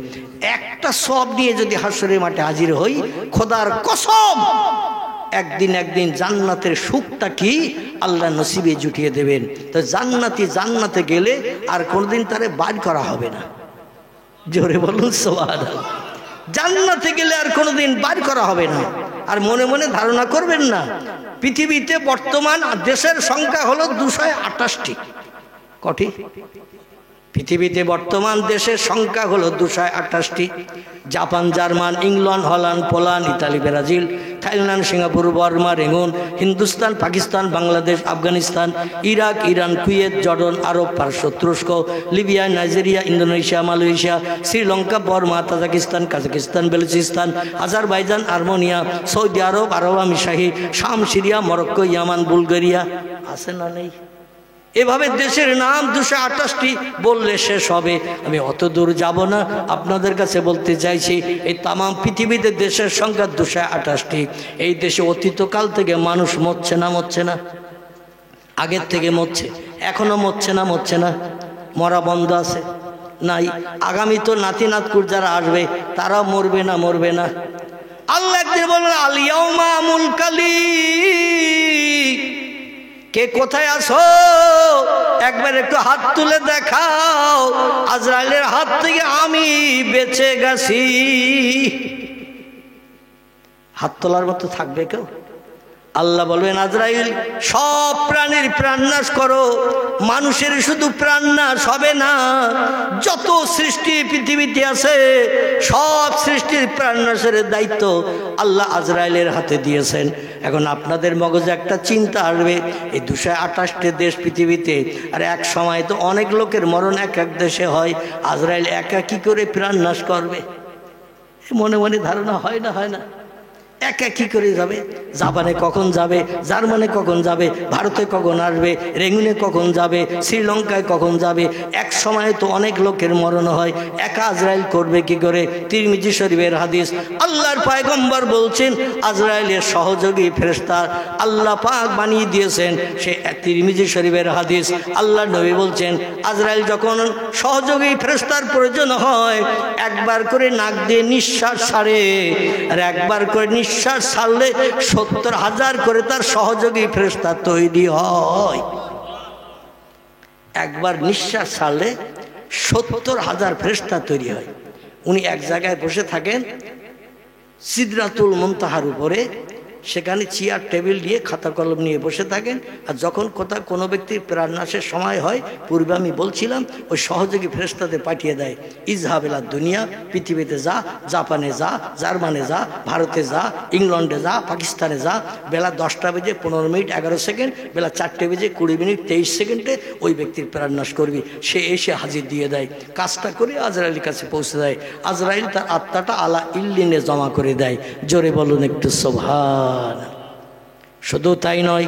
একটা সওয়াব নিয়ে যদি হাসরের মাঠে হাজির হই, খোদার কসম একদিন জান্নাতের সুখটা কি আল্লাহ নসিবে জুটিয়ে দেবেন। তো জান্নাতে গেলে আর কোনোদিন তারে বাদ করা হবে না। জোরে বলুন সুবহানাল্লাহ। জান্নাতে গেলে আর কোনোদিন বার করা হবে না। আর মনে মনে ধারণা করবেন না, পৃথিবীতে বর্তমান দেশের সংখ্যা হলো 228টি। কটি? পৃথিবীতে বর্তমান দেশের সংখ্যা হলো 228টি। Japan, German, England, Holland, Poland, Italy, Brazil, Thailand, Singapore, Burma, Rangoon, Hindustan, Pakistan, Bangladesh, Afghanistan, Iraq, Iran, Kuwait, Jordan, আরব, পারস্য, তুরস্ক, Libya, Nigeria, Indonesia, Malaysia, Sri Lanka, Burma, Tajikistan, Kazakhstan, Balochistan, Azerbaijan, Armenia, Saudi আরব, আরব আমিরশাহী, শাম, সিরিয়া, মরক্কো, ইয়ামান, বুলগেরিয়া। আছে না নেই? এভাবে দেশের নাম 228টি বললে শেষ হবে। আমি অত দূর যাব না, আপনাদের কাছে বলতে চাইছি এই তাম পৃথিবীতে দেশের সংখ্যা 228টি। এই দেশে অতীতকাল থেকে মানুষ মরছে না? আগের থেকে মরছে, এখনো মরছে না? মরা বন্ধ আছে? নাই। আগামী তো নাতি নাতকুর যারা আসবে তারাও মরবে না? আল্লাহ একদিন বললেন আল ইয়াউমা মুলকালি, কে কোথায় আছো একবার একটু হাত তুলে দেখাও। আজরাইলের হাত থেকে আমি বেঁচে গেছি। হাত তোলার মতো থাকবে কেউ? আল্লাহ বলবেন আজরাইল সব প্রাণীর প্রাণনাশ করো। মানুষের শুধু প্রাণনাশ হবে না, যত সৃষ্টি পৃথিবীতে আছে সব সৃষ্টির প্রাণনাশের দায়িত্ব আল্লাহ আজরাইলের হাতে দিয়েছেন। এখন আপনাদের মগজে একটা চিন্তা আসবে, এই 228টি দেশ পৃথিবীতে, আর এক সময় তো অনেক লোকের মরণ এক এক দেশে হয়, আজরাইল একা কি করে প্রাণনাশ করবে? মনে মনে ধারণা হয় না? একা কি করে যাবে? জাপানে কখন যাবে, জার্মানে কখন যাবে, ভারতে কখন আসবে, রেঙ্গুনে কখন যাবে, শ্রীলঙ্কায় কখন যাবে? এক সময় তো অনেক লোকের মরণ হয়, একা আজরাইল করবে কি করে? তিরমিজি শরীফের হাদিস, আল্লাহর পয়গম্বর বলছেন আজরাইলের সহযোগী ফেরেশতা আল্লাহ পাক বানিয়ে দিয়েছেন। সে তিরমিজি শরীফের হাদিস, আল্লাহর নবী বলছেন আজরাইল যখন সহযোগী ফেরেশতার প্রয়োজন হয় একবার করে নাক দিয়ে নিঃশ্বাস ছাড়ে, আর একবার করে নিঃশ্বাস ছাড়লে 70,000 করে তার সহযোগী ফেরেশতা তৈরি হয়। একবার নিঃশ্বাস ছাড়লে 70,000 ফেরেশতা তৈরি হয়। উনি এক জায়গায় বসে থাকেন সিদরাতুল মুনতাহার উপরে, সেখানে চেয়ার টেবিল নিয়ে খাতা কলম নিয়ে বসে থাকেন। আর যখন কোনো ব্যক্তির প্রাণনাশের সময় হয়, পূর্বে আমি বলছিলাম ওই সহযোগী ফেরেশতাদের পাঠিয়ে দেয়, ইজহাবেলা দুনিয়া, পৃথিবীতে যা, জাপানে যা, জার্মানে যা, ভারতে যা, ইংল্যান্ডে যা, পাকিস্তানে যা। বেলা 10টা বেজে 15 মিনিট 11 সেকেন্ড, বেলা 4টে বেজে 20 মিনিট 23 সেকেন্ডে ওই ব্যক্তির প্রাণনাশ করবি। সে এসে হাজির দিয়ে দেয়, কাজটা করে আজরাইলের কাছে পৌঁছে দেয়। আজরাইল তার আত্মাটা আলা ইল্লিনে জমা করে দেয়। জোরে বলুন একটু সুবহান। শুধু তাই নয়,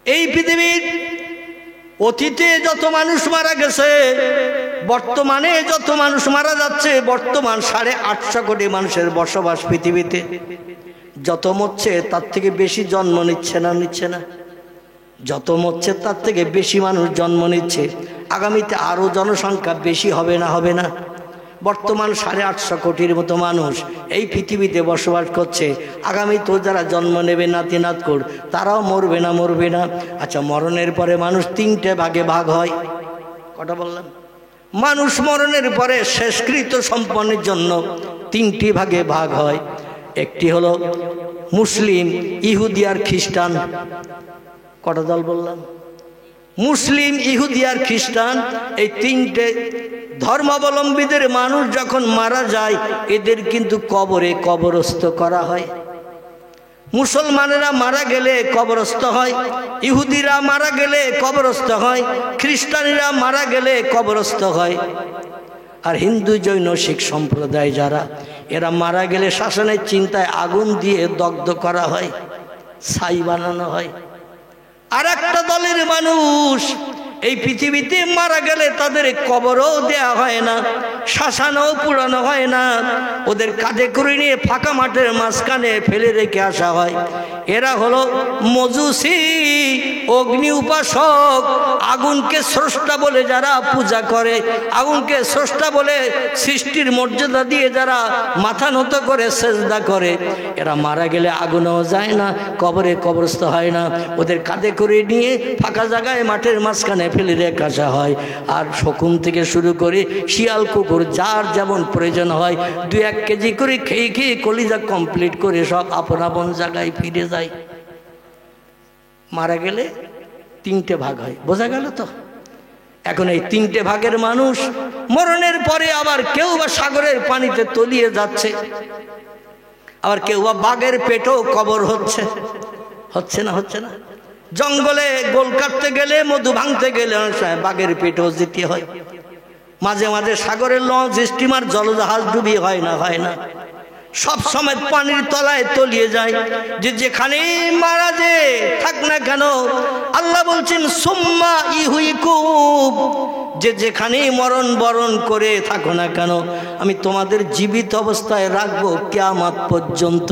এই পৃথিবীর অতীতে যত মানুষ মারা গেছে, বর্তমানে যত মানুষ মারা যাচ্ছে, বর্তমান 850 কোটি মানুষের বসবাস পৃথিবীতে, যত মরছে তার থেকে বেশি জন্ম নিচ্ছে না? যত মরছে তার থেকে বেশি মানুষ জন্ম নিচ্ছে। আগামীতে আরো জনসংখ্যা বেশি হবে না? বর্তমান 850 কোটির মতো মানুষ এই পৃথিবীতে বসবাস করছে। আগামী তো যারা জন্ম নেবে নাতি নাতকুর, তারাও মরবে না? আচ্ছা, মরণের পরে মানুষ 3টে ভাগে ভাগ হয়। কটা বললাম? মানুষ মরণের পরে শেষকৃত্য সম্পন্নের জন্য তিনটি ভাগে ভাগ হয়। একটি হলো মুসলিম, ইহুদি আর খ্রিস্টান। কটা দল বললাম? মুসলিম, ইহুদি আর খ্রিস্টান। এই তিনটে ধর্মাবলম্বীদের মানুষ যখন মারা যায় এদের কিন্তু কবরে কবরস্থ করা হয়। মুসলমানেরা মারা গেলে কবরস্থ হয়, ইহুদিরা মারা গেলে কবরস্থ হয়, খ্রিস্টানিরা মারা গেলে কবরস্থ হয়। আর হিন্দু, জৈন, শিখ সম্প্রদায় যারা, এরা মারা গেলে শ্মশানের চিন্তায় আগুন দিয়ে দগ্ধ করা হয়, ছাই বানানো হয়। আর একটা দলের মানুষ এই পৃথিবীতে মারা গেলে তাদের কবরও দেয়া হয় না, শ্মশানও পুরানো হয় না, ওদের কাঁধে করে নিয়ে ফাঁকা মাঠের মাঝখানে ফেলে রেখে আসা হয়। এরা হলো মজুসি, অগ্নি উপাসক। আগুনকে স্রষ্টা বলে যারা পূজা করে, আগুনকে স্রষ্টা বলে সৃষ্টির মর্যাদা দিয়ে যারা মাথা নত করে সেজদা করে, এরা মারা গেলে আগুনও যায় না, কবরে কবরস্থ হয় না, ওদের কাঁধে করে নিয়ে ফাঁকা জায়গায় মাঠের মাঝখানে ফেলে রেখে আসা হয়। আর শকুন থেকে শুরু করে শিয়াল, কুকুর, যার যেমন প্রয়োজন হয় 2-1 কেজি করে খেয়ে খেয়ে কলিজা কমপ্লিট করে সব আপন আপন জায়গায় ফিরে যায়। মারা গেলে তিনটে ভাগ হয়, বোঝা গেল তো? এখন এই তিনটে ভাগের মানুষ মরণের পরে আবার কেউ বা সাগরের পানিতে তলিয়ে যাচ্ছে, আবার কেউ বা বাঘের পেটেও কবর হচ্ছে। হচ্ছে না? হচ্ছে না? জঙ্গলে গোল কাটতে গেলে, মধু ভাঙতে গেলে অনেক সময় বাঘের পেটেও যেতে হয়। মাঝে মাঝে সাগরের লঞ্চ, স্টিমার, জলজাহাজ ডুবিয়ে হয় না? হয় না? সব সময় পানির তলায় তলিয়ে যায়। যে যেখানে মারা যে থাক না কেন, আল্লাহ বলছেন সুম্মা ইহুইকুম, যে যেখানে মরণ বরণ করে থাকো না কেন আমি তোমাদের জীবিত অবস্থায় রাখবো কিয়ামত পর্যন্ত।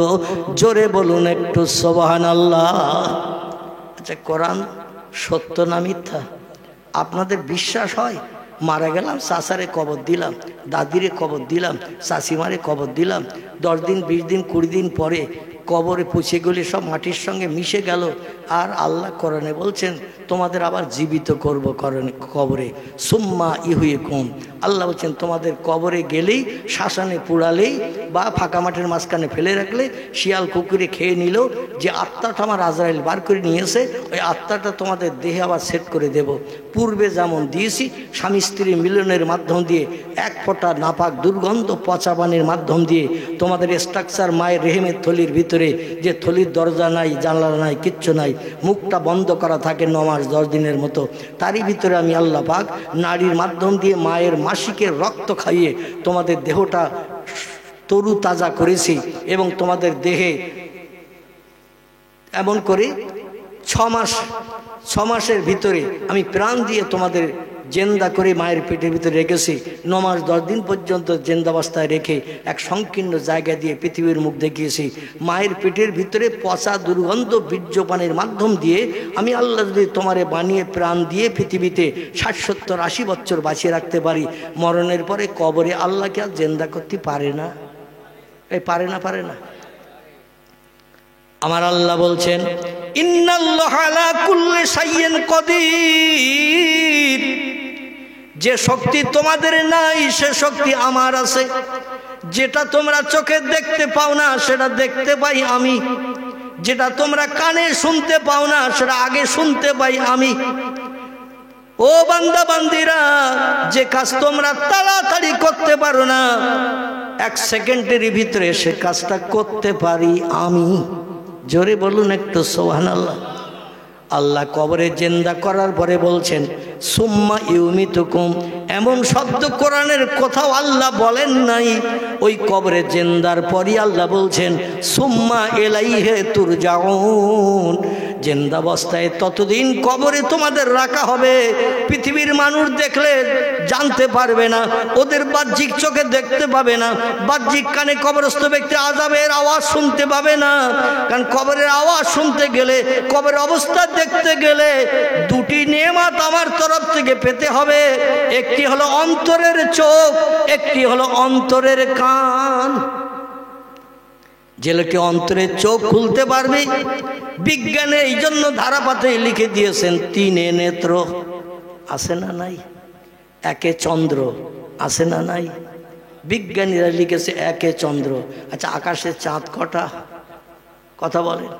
জোরে বলুন একটু সুবহানাল্লাহ। আচ্ছা, কোরআন সত্য না মিথ্যা? আপনাদের বিশ্বাস হয়? মারা গেলাম, চাচারে কবর দিলাম, দাদিরে কবর দিলাম, চাচিমারে কবর দিলাম, 10 দিন 20 দিন 20 দিন পরে কবরে পৌঁছে গেলে সব মাটির সঙ্গে মিশে গেল। আর আল্লাহ কোরআনে বলছেন তোমাদের আবার জীবিত করব কবরে। সুম্মা ইহুইকুম, আল্লাহ বলছেন তোমাদের কবরে গেলেই, শ্মশানে পুড়ালেই বা ফাঁকা মাঠের মাঝখানে ফেলে রাখলে, শিয়াল কুকুরে খেয়ে নিল, যে আত্মাটা আমার আজরাইল বার করে নিয়েছে, ওই আত্মাটা তোমাদের দেহে আবার সেট করে দেব। পূর্বে যেমন দিয়েছি স্বামী স্ত্রী মিলনের মাধ্যম দিয়ে, 1 ফোঁটা নাপাক দুর্গন্ধ পচা পানির মাধ্যম দিয়ে তোমাদের স্ট্রাকচার মায়ের রেহেমের থলির ভিতরে, যে থলির দরজা নাই, জানলা নাই, কিচ্ছু নাই, মুখটা বন্ধ করা থাকে 9 মাস 10 দিনের মতো, তারই ভিতরে আমি আল্লাহ পাক নারীর মাধ্যম দিয়ে মায়ের মাসিকের রক্ত খাইয়ে তোমাদের দেহটা তরু তাজা করেছি। এবং তোমাদের দেহে এমন করে 6 মাসের ভিতরে আমি প্রাণ দিয়ে তোমাদের জেন্দা করে মায়ের পেটের ভিতরে রেখেছি। 9 মাস 10 দিন পর্যন্ত জেন্দাবস্থায় রেখে এক সংকীর্ণ জায়গা দিয়ে পৃথিবীর মুখ দেখিয়েছি। মায়ের পেটের ভিতরে পচা দুর্গন্ধ বীর্যপানের মাধ্যম দিয়ে আমি আল্লাহ যদি তোমারে বানিয়ে প্রাণ দিয়ে পৃথিবীতে 60, 70, 80 বছর বাঁচিয়ে রাখতে পারি, মরণের পরে কবরে আল্লাহকে আর জেন্দা করতে পারে না? এই পারে না? পারে না? আমার আল্লাহ বলছেন ইন্নাল্লাহা আলা কুল্লি শাইইন কাদির, যে শক্তি তোমাদের নাই সে শক্তি আমার আছে। যেটা তোমরা চোখে দেখতে পাও না সেটা দেখতে পাই আমি, যেটা তোমরা কানে শুনতে পাও না সেটা আগে শুনতে পাই আমি। ও বান্দা বান্দিরা, যে কাজ তোমরা তাড়াতাড়ি করতে পারো না, 1 সেকেন্ডের ভিতরে সে কাজটা করতে পারি আমি। জোরে বলুন একটু সুবহানাল্লাহ। আল্লাহ কবরে জিন্দা করার পরে বলছেন সুম্মা ইউমিতুকুম, এমন শব্দ কোরআনের কোথাও আল্লাহ বলেন নাই। ওই কবরে জিন্দার পরই আল্লাহ বলছেন সুম্মা ইলাইহি তুরজাউন, জিন্দাবস্থায় ততদিন কবরে তোমাদের রাখা হবে। পৃথিবীর মানুষ দেখলে জানতে পারবে না, ওদের বাহ্যিক চোখে দেখতে পাবে না, বাহ্যিক কানে কবরস্থ ব্যক্তি আযাবের আওয়াজ শুনতে পাবে না। কারণ কবরের আওয়াজ শুনতে গেলে, কবরের অবস্থা দেখতে গেলে 2টি নেয়ামত আমার তরফ থেকে পেতে হবে। একটি হলো অন্তরের চোখ, একটি হলো অন্তরের কান। যে লোকে অন্তরের চোখ খুলতে পারবে, বিজ্ঞানে এই জন্য ধারাপাতে লিখে দিয়েছেন 3 নেত্র। আছে না? নাই? একে চন্দ্র আছে না নাই? বিজ্ঞানীরা লিখেছে একে চন্দ্র। আচ্ছা, আকাশে চাঁদ কটা? কথা বলেন।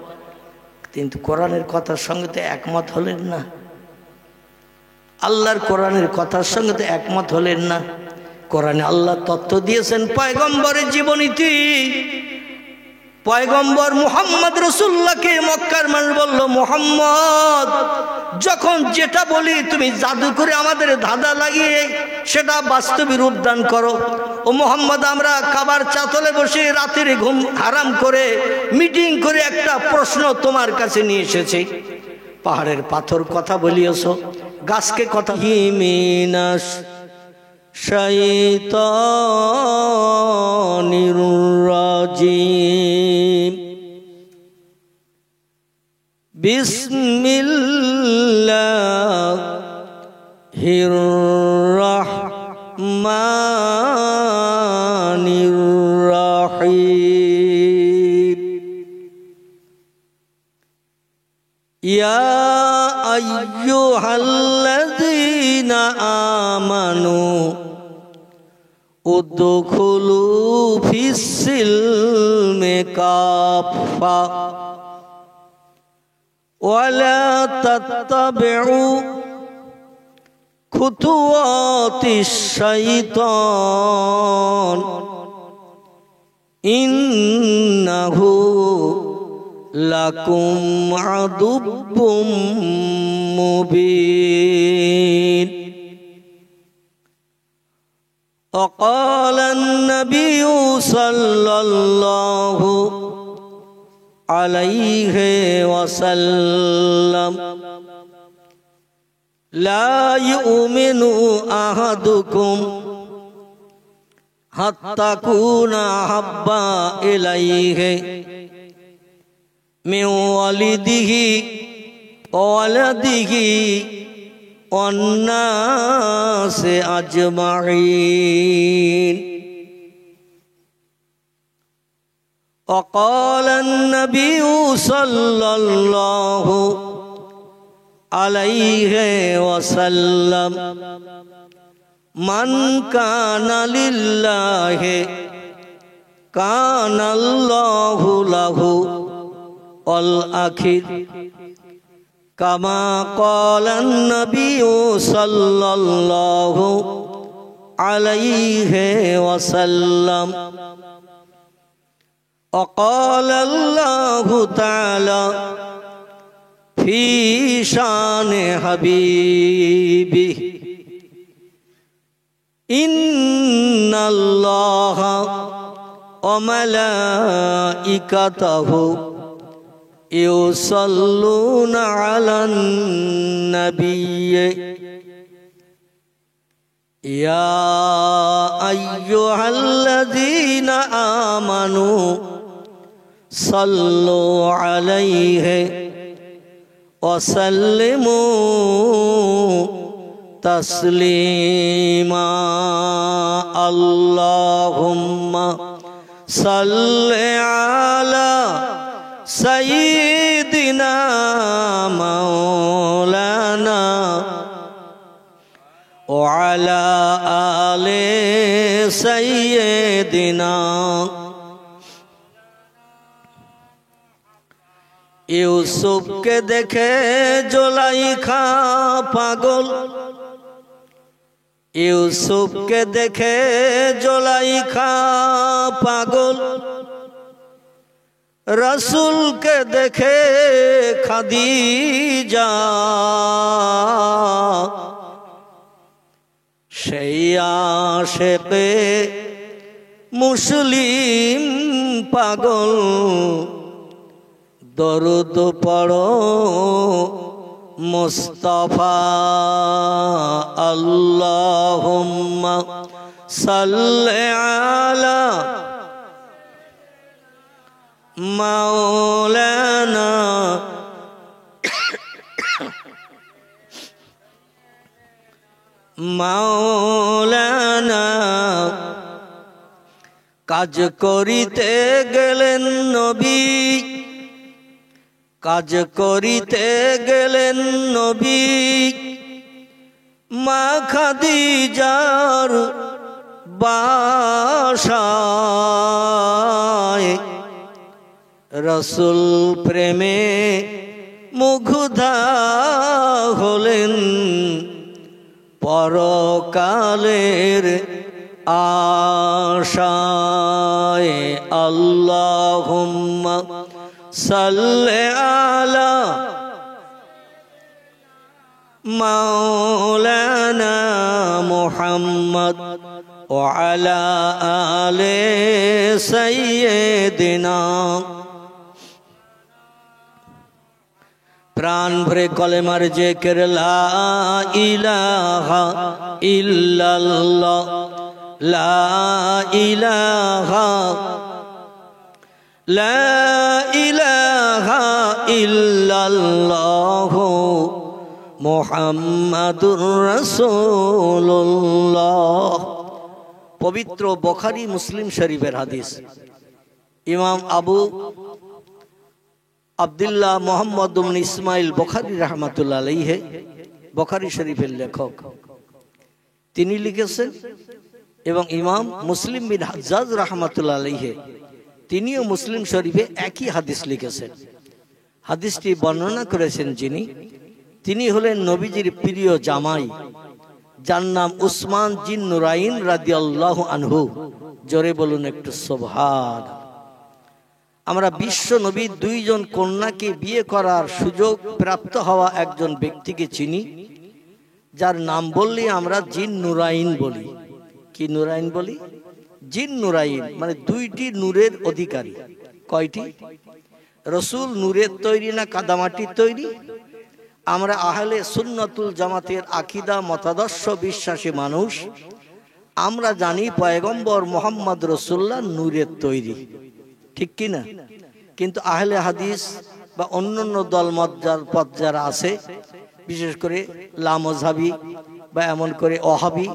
কিন্তু কোরআনের কথার সঙ্গে তো একমত হলেন না, আল্লাহর কোরআনের কথার সঙ্গে তো একমত হলেন না। কোরআনে আল্লাহ তত্ত্ব দিয়েছেন পয়গম্বরের জীবনীতি। পয়গম্বর মুহাম্মদ রাসূলুল্লাহকে মক্কার মানুষ বলল, মুহাম্মদ যখন যেটা বলি তুমি জাদু করে আমাদের ধাঁধা লাগিয়ে সেটা বাস্তবে রূপ দান করো। ও মুহাম্মদ, আমরা কাবার চাতলে বসে রাতের ঘুম হারাম করে মিটিং করে একটা প্রশ্ন তোমার কাছে নিয়ে এসেছি। পাহাড়ের পাথর কথা বলিয়েছো, গাছকে কথা হিমিনাস শাইতানির রাজিম বিসমিল্লাহির রাহমানির রাহিম ইয়া আইয়ুহাল্লাযীনা আমানু উদখুলু ফিস-সিলমি কাফা ওয়ালা তাত্তাবিউ খুতুওয়াতিশ শাইতান ইন্নাহু লাকুম আদুব্বুম মুবিন। وقال النبي صلى الله عليه وسلم لا يؤمن أحدكم حتى أكون أحب إليه من والده وولده والناس أجمعين. وقال النبي صلى الله عليه وسلم من كان لله كان الله له والآخر كما قال النبي صلى الله عليه وسلم. وقال الله تعالى في شان حبيبه إن الله وملائكته يصلون على النبي يا أيها الذين آمنوا صلوا عليه وسلموا تسليما. اللهم صل على سيدنا مولانا وعلى آل سيدنا. ইউসুফকে দেখে জুলাইখা পাগল, ইউসুফকে দেখে জুলাইখা পাগল, রসুলকে দেখে খাদিজা, সেই আশেকে মুসলিম পাগল। দরুদ পড়ো মুস্তাফা, আল্লাহুম্মা সাল্লি আলা মাওলানা মাওলানা। কাজ করিতে গেলেন নবী, কাজ করিতে গেলেন নবী, মা খাদিজার বাসায় রসুল প্রেমে মুগ্ধা হলেন, পরকালের আশায়। আল্লাহুম্মা সাল্লি আলা মাওলানা মুহাম্মদ ওয়া আলা আলি সাইয়্যিদিনা। প্রাণ ভরে কলেমার জিকির লা ইলাহা ইল্লাল্লাহ, লা ইলাহা ইল্লাল্লাহ মুহাম্মাদুর রাসূলুল্লাহ। পবিত্র বুখারী মুসলিম শরীফের হাদিস। ইমাম আবু আব্দুল্লাহ মোহাম্মদ ইবনে ইসমাইল বুখারী রাহমাতুল্লাহ আলাইহি, বুখারী শরীফের লেখক, তিনি লিখেছেন, এবং ইমাম মুসলিম বিন হাজ্জাজ রাহমাতুল্লাহ আলাইহি তিনিও মুসলিম শরীফে একই হাদিস লিখেছেন। হাদিসটি বর্ণনা করেছেন তিনি হলেন নবীজির প্রিয় জামাই, যার নাম উসমান জিন নুরাইন রাদিয়াল্লাহু আনহু। জোরে বলুন একটু সুবহান। আমরা বিশ্ব নবীর দুইজন কন্যাকে বিয়ে করার সুযোগ প্রাপ্ত হওয়া একজন ব্যক্তিকে চিনি, যার নাম বললে আমরা জিন নুরাইন বলি। কি নুরাইন বলি? জিন নুরাইন, মানে দুইটি নূরের অধিকারী। কয়টি? রসুল নূরের তৈরি না কাদামাটির তৈরি? আমরা আহলে সুন্নাতুল জামাতের আকীদা মতাদর্শ বিশ্বাসী মানুষ, আমরা জানি পয়গম্বর মুহাম্মদ রাসূলুল্লাহ নূরের তৈরি, ঠিক কি না? কিন্তু আহলে হাদিস বা অন্যান্য দল মত যারা আছে, বিশেষ করে লামজাবি বা এমন করে ওহাবি,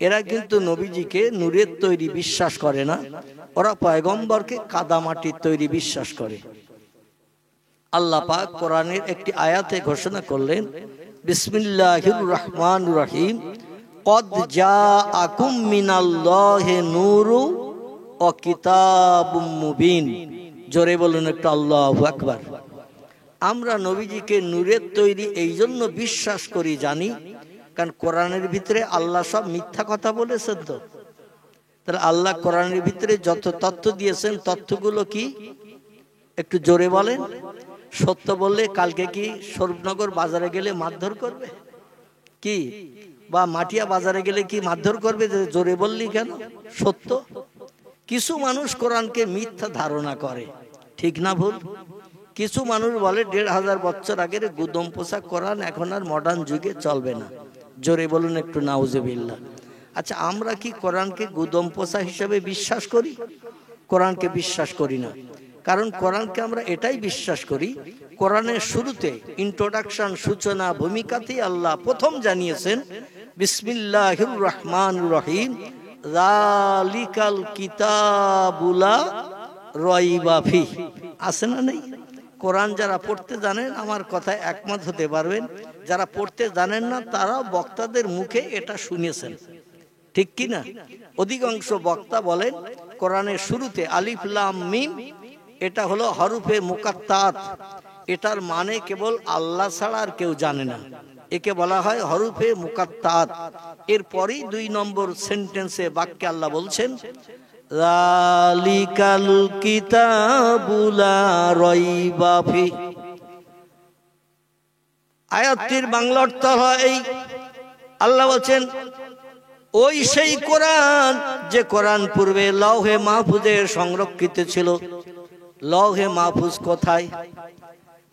এরা কিন্তু নবীজিকে নূরের তৈরি বিশ্বাস করে না, ওরা পয়গম্বরকে কাদামাটির তৈরি বিশ্বাস করে। আল্লাহ পাক কোরআনের একটি আয়াতে ঘোষণা করলেন, বিসমিল্লাহির রহমানির রহিম, কদ জাআকুম মিনাল্লাহি নূরু ওয়া কিতাবুম মুবিন। জোরে বলুন একটু আল্লাহু আকবার। আমরা নবীজিকে নূরের তৈরি এই জন্য বিশ্বাস করি, জানি, কারণ কোরআনের ভিতরে আল্লাহ সব মিথ্যা কথা বলেছেন। তো তাহলে আল্লাহ কোরআনের ভিতরে যত তথ্য দিয়েছেন, তথ্যগুলো কি একটু জোরে বলেন? সত্য বললে কালকে কি স্বরূপনগর বাজারে গেলে মারধর করবে কি? বা মাটিয়া বাজারে গেলে কি মারধর করবে? জোরে বললি কেন? সত্য। কিছু মানুষ কোরআনকে মিথ্যা ধারণা করে, ঠিক না ভুল? কিছু মানুষ বলে ১৫০০ বছর আগের গুদম পোশাক কোরআন এখন আর মডার্ন যুগে চলবে না। জোরে বলুন একটু নাউজুবিল্লাহ। আচ্ছা, আমরা কি কোরআনকে গুদম পোশাক হিসেবে বিশ্বাস করি? কোরআনকে বিশ্বাস করি না। কারণ কোরআনকে আমরা এটাই বিশ্বাস করি, কোরআনের শুরুতে ইন্ট্রোডাকশন, সূচনা, ভূমিকাতেই আল্লাহ প্রথম জানিয়েছেন বিসমিল্লাহির রহমানির রহিম, যালিকাল কিতাবুলা রাইবা ফিহি। আছে না নেই? কোরআন যারা পড়তে জানেন আমার কথায় একমত হতে পারবেন, যারা পড়তে জানেন না তারাও বক্তাদের মুখে এটা শুনেছেন, ঠিক কি না? অধিকাংশ বক্তা বলেন কোরআনের শুরুতে আলিফ লাম মিম, এটা হলো হরফে মুকাত্তাত, এটার মানে কেবল আল্লাহ ছাড়া আর কেউ জানে না, একে বলা হয় হরফে মুকাত্তাত। এরপরেই ২ নম্বর সেন্টেন্সে বাক্যে আল্লাহ বলছেন যালিকাল কিতাবুলা রাইবা ফিহি। আয়াতটির বাংলা অর্থ হয় এই, আল্লাহ বলছেন ওই সেই কোরআন যে কোরআন পূর্বে লৌহে মাহফুজে সংরক্ষিত ছিল। লৌহে মাহফুজ কোথায়?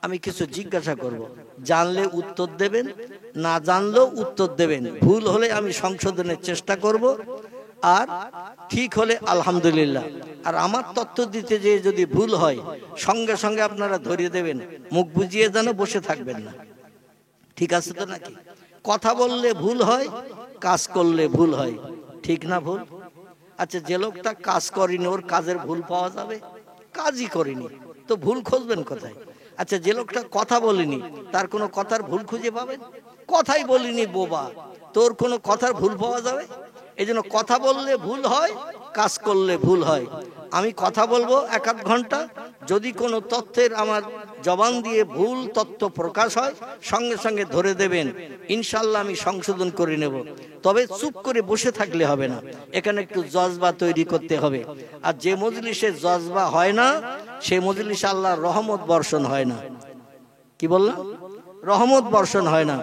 আমি কিছু জিজ্ঞাসা করব, জানলে উত্তর দেবেন, না জানলেও উত্তর দেবেন। ভুল হলে আমি সংশোধনের চেষ্টা করব, আর ঠিক হলে আলহামদুলিল্লাহ। আর আমার তথ্য দিতে যে যদি ভুল হয় সঙ্গে সঙ্গে আপনারা ধরিয়ে দেবেন, মুখ বুজিয়ে যেন বসে থাকবেন না, ঠিক আছে তো নাকি? কথা বললে ভুল হয়, কাজ করলে ভুল হয়, ঠিক না ভুল? আচ্ছা, যে লোকটা কাজ করেনি ওর কাজের ভুল পাওয়া যাবে? কাজই করেনি তো ভুল খুঁজবেন কোথায়? আচ্ছা, যে লোকটা কথা বলেনি তার কোনো কথার ভুল খুঁজে পাবেন? কথাই বলিনি বোবা, তোর কোনো কথার ভুল পাওয়া যাবে? এই জন্য কথা বললে ভুল হয়, কাজ করলে ভুল হয়। আমি কথা বলবো 1-8 ঘন্টা, যদি কোনো তথ্যের আমার জবান দিয়ে ভুল তথ্য প্রকাশ হয় সঙ্গে সঙ্গে ধরে দেবেন, ইনশাল্লাহ আমি সংশোধন করে নেব। তবে চুপ করে বসে থাকলে হবে না, এখানে একটু জজবা তৈরি করতে হবে। আর যে মজলিসে জজবা হয় না সে মজলিসে আল্লাহর রহমত বর্ষণ হয় না। কি বললাম? রহমত বর্ষণ হয় না।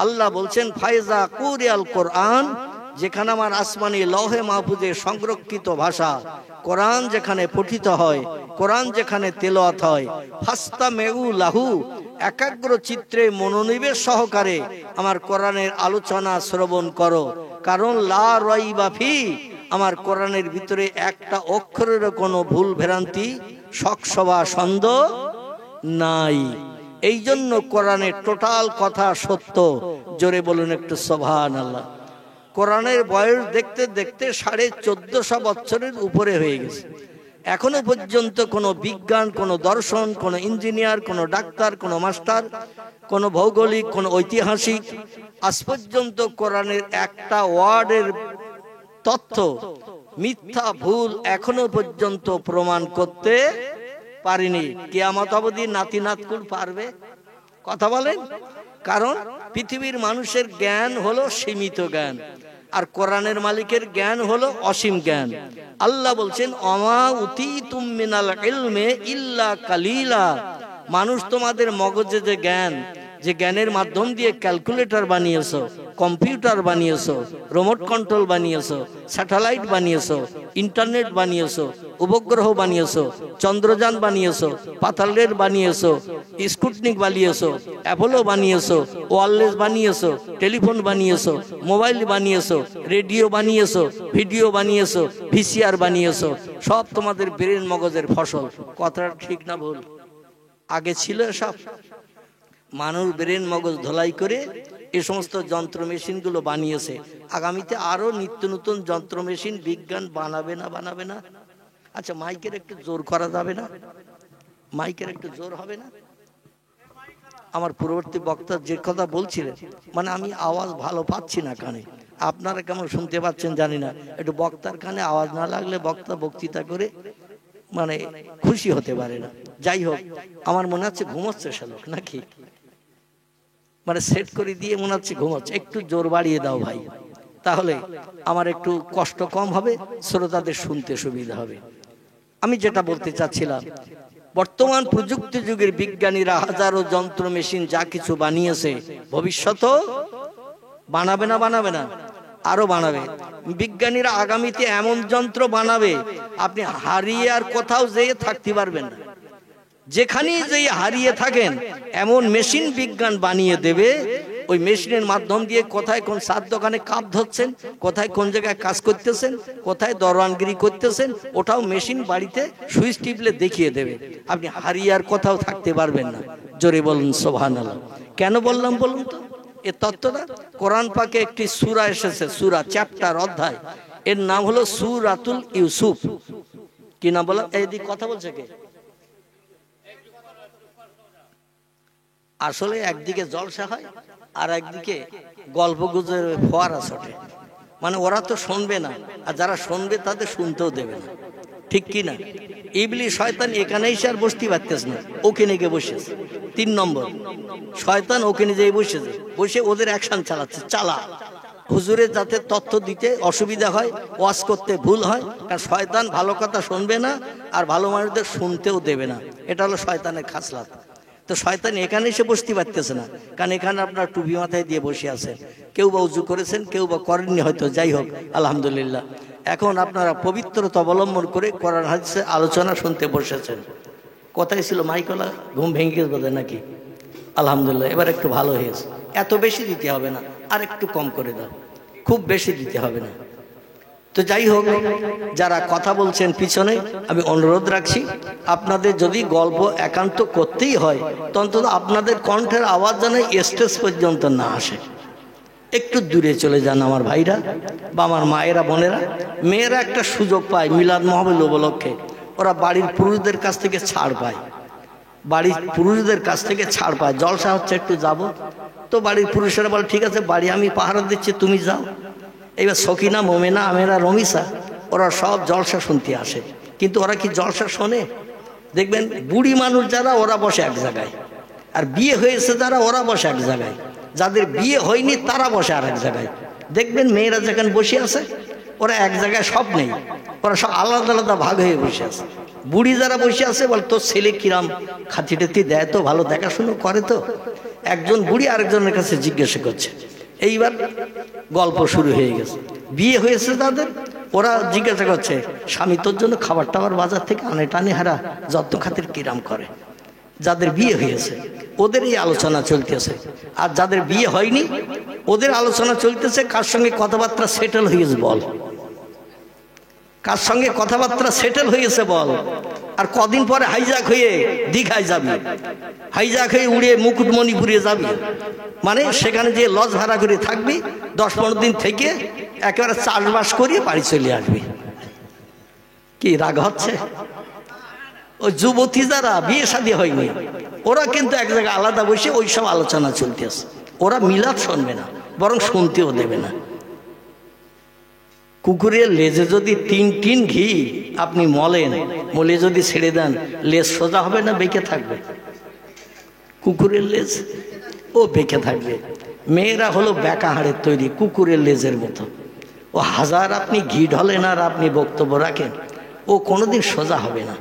আল্লাহ বলছেন ফাইজা কুরিয়াল কোরআন, যেখানে আমার আসমানি লৌহে মাহফুজে সংরক্ষিত ভাষা কোরআন যেখানে পঠিত হয়, কোরআন যেখানে তেলাওয়াত হয়, ফাস্তামিউ লাহু, একাগ্র চিত্রে মনোনিবেশ সহকারে আমার কোরআনের আলোচনা শ্রবণ করো। কারণ লা রাইবা ফি, আমার কোরআনের ভিতরে একটা অক্ষরেরও কোনো ভুল ভ্রান্তি শকসভা সন্দেহ নাই। এই জন্য কোরআনের টোটাল কথা সত্য। জোরে বলুন একটু সুবহানাল্লাহ। কোরআনের বয়স দেখতে দেখতে 1450 বছরের উপরে হয়ে গেছে। এখনো পর্যন্ত কোনো বিজ্ঞান, কোনো দর্শন, কোনো ইঞ্জিনিয়ার, কোনো ডাক্তার, কোনো মাস্টার, কোনো ভৌগোলিক, কোনো ঐতিহাসিক আজ পর্যন্ত কোরআনের একটা ওয়ার্ডের তথ্য মিথ্যা ভুল এখনো পর্যন্ত প্রমাণ করতে পারেনি। কিয়ামত অবধি নাতি নাতকুর পারবে? কথা বলেন। কারণ পৃথিবীর মানুষের জ্ঞান হলো সীমিত জ্ঞান, আর কোরআনের মালিকের জ্ঞান হলো অসীম জ্ঞান। আল্লাহ বলছেন অমা উতীতুম মিনাল ইলমে ইল্লা কালিলা, মানুষ তোমাদের মগজে যে জ্ঞান, যে জ্ঞানের মাধ্যম দিয়ে ক্যালকুলেটর বানিয়েছো, কম্পিউটার বানিয়েছো, রিমোট কন্ট্রোল বানিয়েছো, স্যাটেলাইট বানিয়েছো, ইন্টারনেট বানিয়েছো, উপগ্রহ বানিয়েছো, চন্দ্রযান বানিয়েছো, পাতাল রেল বানিয়েছো, স্পুটনিক বানিয়েছো, অ্যাপোলো বানিয়েছো, ওয়্যারলেস বানিয়েছো, টেলিফোন বানিয়েছো, মোবাইল বানিয়েছো, রেডিও বানিয়েছো, ভিডিও বানিয়েছো, ভিসিআর বানিয়েছো, সব তোমাদের ব্রেন মগজের ফসল। কথাটা ঠিক না ভুল? আগে ছিল সব মানুষ ব্রেন মগজ ধোলাই করে এই সমস্ত যন্ত্র মেশিনগুলো বানিয়েছে। আগামীতে আরো নিত্য নতুন যন্ত্র মেশিন বিজ্ঞান বানাবে না? বানাবে না? আচ্ছা, মাইকের একটু জোর করা যাবে না? মাইকের একটু জোর হবে না? আমার পূর্ববর্তী বক্তা যে কথা বলছিলেন, মানে আমি আওয়াজ ভালো পাচ্ছি না কানে, আপনারা কেমন শুনতে পাচ্ছেন জানি না। একটু বক্তার কানে আওয়াজ না লাগলে বক্তা বক্তৃতা করে মানে খুশি হতে পারে না। যাই হোক, আমার মনে হচ্ছে ঘুমোচ্ছে সে লোক নাকি, মানে সেট করে দিয়ে মনে হচ্ছে ঘুমোচ্ছে। একটু জোর বাড়িয়ে দাও ভাই, তাহলে আমার একটু কষ্ট কম হবে, শ্রোতাদের শুনতে সুবিধা হবে। আমি যেটা বলতে চাচ্ছিলাম, বর্তমান প্রযুক্তি যুগের বিজ্ঞানীরা হাজারো যন্ত্র মেশিন যা কিছু বানিয়েছে, ভবিষ্যতেও বানাবে না? বানাবে না? আরো বানাবে। বিজ্ঞানীরা আগামীতে এমন যন্ত্র বানাবে আপনি হারিয়ে আর কোথাও যেয়ে থাকতে পারবেন না। যেখানেই যেই হারিয়ে থাকেন এমন মেশিন বিজ্ঞান বানিয়ে দেবে, ওই মেশিনের মাধ্যম দিয়ে কোথায় কোন সাত দোকানে কাপ ধরছেন, কোথায় কোন জায়গায় কাজ করতেছেন, কোথায় দরওয়ানগিরি করতেছেন, ওটাও মেশিন বাড়িতে সুইচ টিপলে দেখিয়ে দেবে। আপনি হারিয়ে আর কোথাও থাকতে পারবেন না। জোরে বলুন সুবহানাল্লাহ। কেন বললাম বলুন তো এ তত্ত্বটা? কোরআন পাকে একটি সূরা এসেছে, সূরা, চ্যাপ্টার, অধ্যায়, এর নাম হলো সূরাতুল ইউসুফ। কি নাম বললাম? এইদিকে কথা বলছে কে? আসলে একদিকে জলসা হয় আর একদিকে গল্প গুজবের ফোয়ারা ছোটে, মানে ওরা তো শুনবে না, আর যারা শুনবে তাদের শুনতেও দেবে না। ঠিক কি না? ইবলিস শয়তান এখানে এসে আর বসতে পারতেছে না, ওখানে গিয়ে বসেছে। 3 নম্বর শয়তান ওখানে যেয়ে বসেছে, বসে ওদের অ্যাকশন চালাচ্ছে। চালা হুজুরের যাতে তথ্য দিতে অসুবিধা হয়, ওয়াজ করতে ভুল হয়, কারণ শয়তান ভালো কথা শুনবে না আর ভালো মানুষদের শুনতেও দেবে না। এটা হলো শয়তানের খাসলাত। তো শয়তান এখানে এসে বসতে পারতেছে না, কারণ এখানে আপনার টুপি মাথায় দিয়ে বসে আছেন, কেউ বা উজু করেছেন, কেউ বা করেননি হয়তো। যাই হোক, আলহামদুলিল্লাহ, এখন আপনারা পবিত্রতা অবলম্বন করে কোরআন হাদিসের আলোচনা শুনতে বসেছেন। কোথায় ছিল মাইকলা? ঘুম ভেঙে গেছে বোধহয় নাকি? আলহামদুলিল্লাহ, এবার একটু ভালো হয়েছে। এত বেশি দিতে হবে না, আর একটু কম করে দাও, খুব বেশি দিতে হবে না। তো যাই হোক, যারা কথা বলছেন পিছনে, আমি অনুরোধ রাখছি, আপনাদের যদি গল্প একান্ত করতেই হয় তো অন্তত আপনাদের কণ্ঠের আওয়াজ যেন স্টেজ পর্যন্ত না আসে, একটু দূরে চলে যান আমার ভাইরা বা আমার মায়েরা, বোনেরা। মেয়েরা একটা সুযোগ পায় মিলাদ মাহফিল উপলক্ষে, ওরা বাড়ির পুরুষদের কাছ থেকে ছাড় পায়। বাড়ির পুরুষদের কাছ থেকে ছাড় পায়, জলসা হচ্ছে একটু যাব, তো বাড়ির পুরুষেরা বলে ঠিক আছে বাড়ি আমি পাহারা দিচ্ছি তুমি যাও। এবার সকিনা, মোমেনা, আমেরা, রমিসা ওরা সব জলসা শুনতে আসে, কিন্তু ওরা কি জলসা শোনে? দেখবেন বুড়ি মানুষ যারা ওরা বসে এক জায়গায়, আর বিয়ে হয়েছে যারা ওরা বসে এক জায়গায়, যাদের বিয়ে হয়নি তারা বসে আর এক জায়গায়। দেখবেন মেয়েরা যেখানে বসে আছে ওরা এক জায়গায় সব নেই, ওরা সব আলাদা আলাদা ভাগ হয়ে বসে আছে। বুড়ি যারা বসে আছে বল তোর ছেলে কিরাম খাতি টাতি দেয় তো, ভালো দেখাশুনো করে তো, একজন বুড়ি আরেকজনের কাছে জিজ্ঞাসা করছে। এইবার গল্প শুরু হয়ে গেছে। বিয়ে হয়েছে তাদের, ওরা জিজ্ঞাসা করছে স্বামী তোর জন্য খাবার টাবার বাজার থেকে আনে টানে হারা যত্ন খাতির কিরাম করে। যাদের বিয়ে হয়েছে ওদের এই আলোচনা চলতেছে, আর যাদের বিয়ে হয়নি ওদের আলোচনা চলতেছে কার সঙ্গে কথাবার্তা সেটেল হয়েছে বল, কার সঙ্গে কথাবার্তা সেটেল হয়েছে বল। আর কদিন পরে হাইজাক হয়ে দীঘায় যাবি, হাইজাক হয়ে উড়ে মুকুটমণিপুরে যাবি, মানে সেখানে যে লজ ভাড়া করে থাকবি, 10-15 দিন থেকে একেবারে চাষবাস করিয়ে বাড়ি চলে আসবি। কি রাগ হচ্ছে? ওই যুবতী যারা বিয়ে শাদী হয়নি ওরা কিন্তু এক জায়গায় আলাদা বসে ওই সব আলোচনা চলতেছে। ওরা মিলাদ শুনবে না, বরং শুনতেও দেবে না। কুকুরের লেজে যদি 3 টিন ঘি আপনি মলেন, মলে যদি ছেড়ে দেন, লেজ সোজা হবে না বেঁকে থাকবে? কুকুরের লেজ ও বেঁকে থাকবে। মেয়েরা হলো বেঁকা হাড়ের তৈরি, কুকুরের লেজের মতো। ও হাজার আপনি ঘি ঢলেন আর আপনি বক্তব্য রাখেন, ও কোনোদিন সোজা হবে না।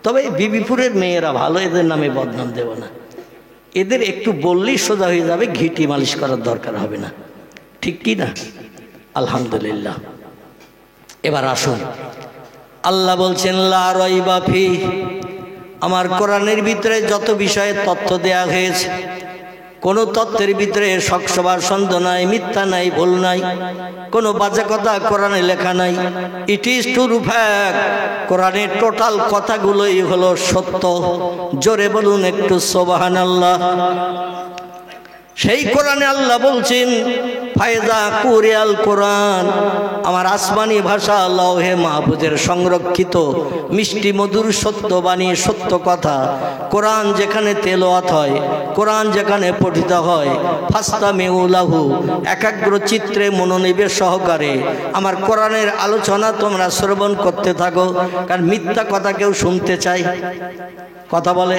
তবে বিবিপুরের মেয়েরা ভালো, এদের নামে বদনাম দেব না। এদের একটু বললেই সোজা হয়ে যাবে, ঘিটি মালিশ করার দরকার হবে না, ঠিক কি না? আলহামদুলিল্লাহ। এবার আসুন, আল্লাহ বলছেন লা রাইবা ফি, আমার কোরআনের ভিতরে যত বিষয়ে তথ্য দেয়া হয়েছে কোনো তথ্যের ভিতরে শকসবার সন্দেহ নাই, মিথ্যা নাই, ভুল নাই, কোনো বাজে কথা কোরআনে লেখা নাই। ইট ইজ ট্রু ফ্যাক্ট, কোরআনের টোটাল কথাগুলোই হলো সত্য। জোরে বলুন একটু সুবহানাল্লাহ। সেই কোরআনে আল্লাহ বলছেন ফায়দা কুরিয়াল কোরআন, আমার আসমানি ভাষা লৌহে মাহফুজের সংরক্ষিত মিষ্টি মধুর সত্য বাণী, সত্য কথা কোরআন যেখানে তেলাওয়াত হয়, কোরআন যেখানে পঠিত হয়, ফাস্তামিউ লাহু, একাগ্র চিত্রে মনোনিবেশ সহকারে আমার কোরআনের আলোচনা তোমরা শ্রবণ করতে থাকো। কারণ মিথ্যা কথা কেউ শুনতে চায়? কথা বলে,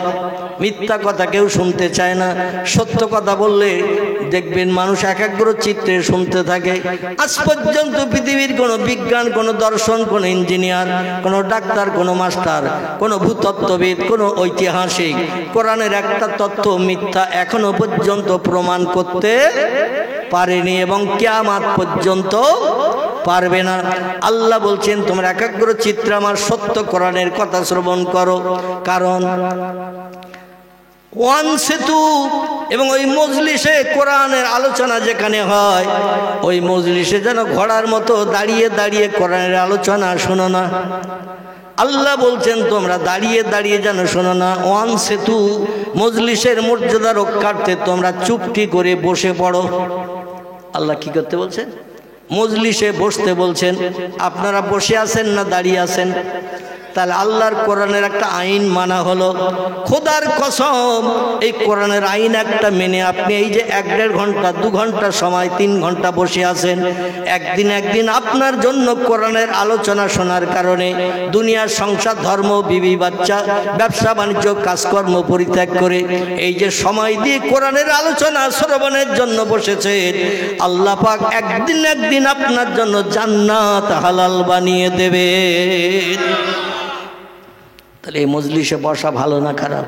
মিথ্যা কথা কেউ শুনতে চায় না। সত্য কথা বললে দেখবেন মানুষ একাগ্র চিত্রে শুনতে থাকে। আজ পর্যন্ত পৃথিবীর কোনো বিজ্ঞান, কোনো দর্শন, কোনো ইঞ্জিনিয়ার, কোনো ডাক্তার, কোনো মাস্টার, কোনো ভূতত্ত্ববিদ, কোনো ঐতিহাসিক কোরআনের একটা তথ্য মিথ্যা এখনো পর্যন্ত প্রমাণ করতে পারেনি এবং কিয়ামত পর্যন্ত পারবে না। আল্লাহ বলছেন তোমরা একাগ্র চিত্রে আমার সত্য কোরআনের কথা শ্রবণ করো। কারণ ওয়ান সেতু এবং ওই মজলিসে কোরআনের আলোচনা যেখানে হয়, ওই মজলিসে যেন ঘোড়ার মতো দাঁড়িয়ে দাঁড়িয়ে কোরআনের আলোচনা শোনো না। আল্লাহ বলছেন তোমরা দাঁড়িয়ে দাঁড়িয়ে যেন শোনো না। ওয়ান সেতু, মজলিসের মর্যাদা রক্ষার্থে তোমরা চুপটি করে বসে পড়ো। আল্লাহ কি করতে বলছেন? মজলিসে বসতে বলছেন। আপনারা বসে আছেন না দাঁড়িয়ে আছেন? তাহলে আল্লাহর কোরআনের একটা আইন মানা হলো। খোদার কসম, এই কোরআনের আইন একটা মেনে আপনি এই যে 1-1.5 ঘন্টা, 2 ঘন্টা সময়, 3 ঘন্টা বসে আছেন, একদিন আপনার জন্য কোরআনের আলোচনা শোনার কারণে দুনিয়ার সংসার, ধর্ম, বিবি বাচ্চা, ব্যবসা বাণিজ্য, কাজকর্ম পরিত্যাগ করে এই যে সময় দিয়ে কোরআনের আলোচনা শ্রবণের জন্য বসেছেন, আল্লাহ পাক একদিন আপনার জন্য জান্নাত হালাল বানিয়ে দেবে। তাহলে এই মজলিসে বসা ভালো না খারাপ?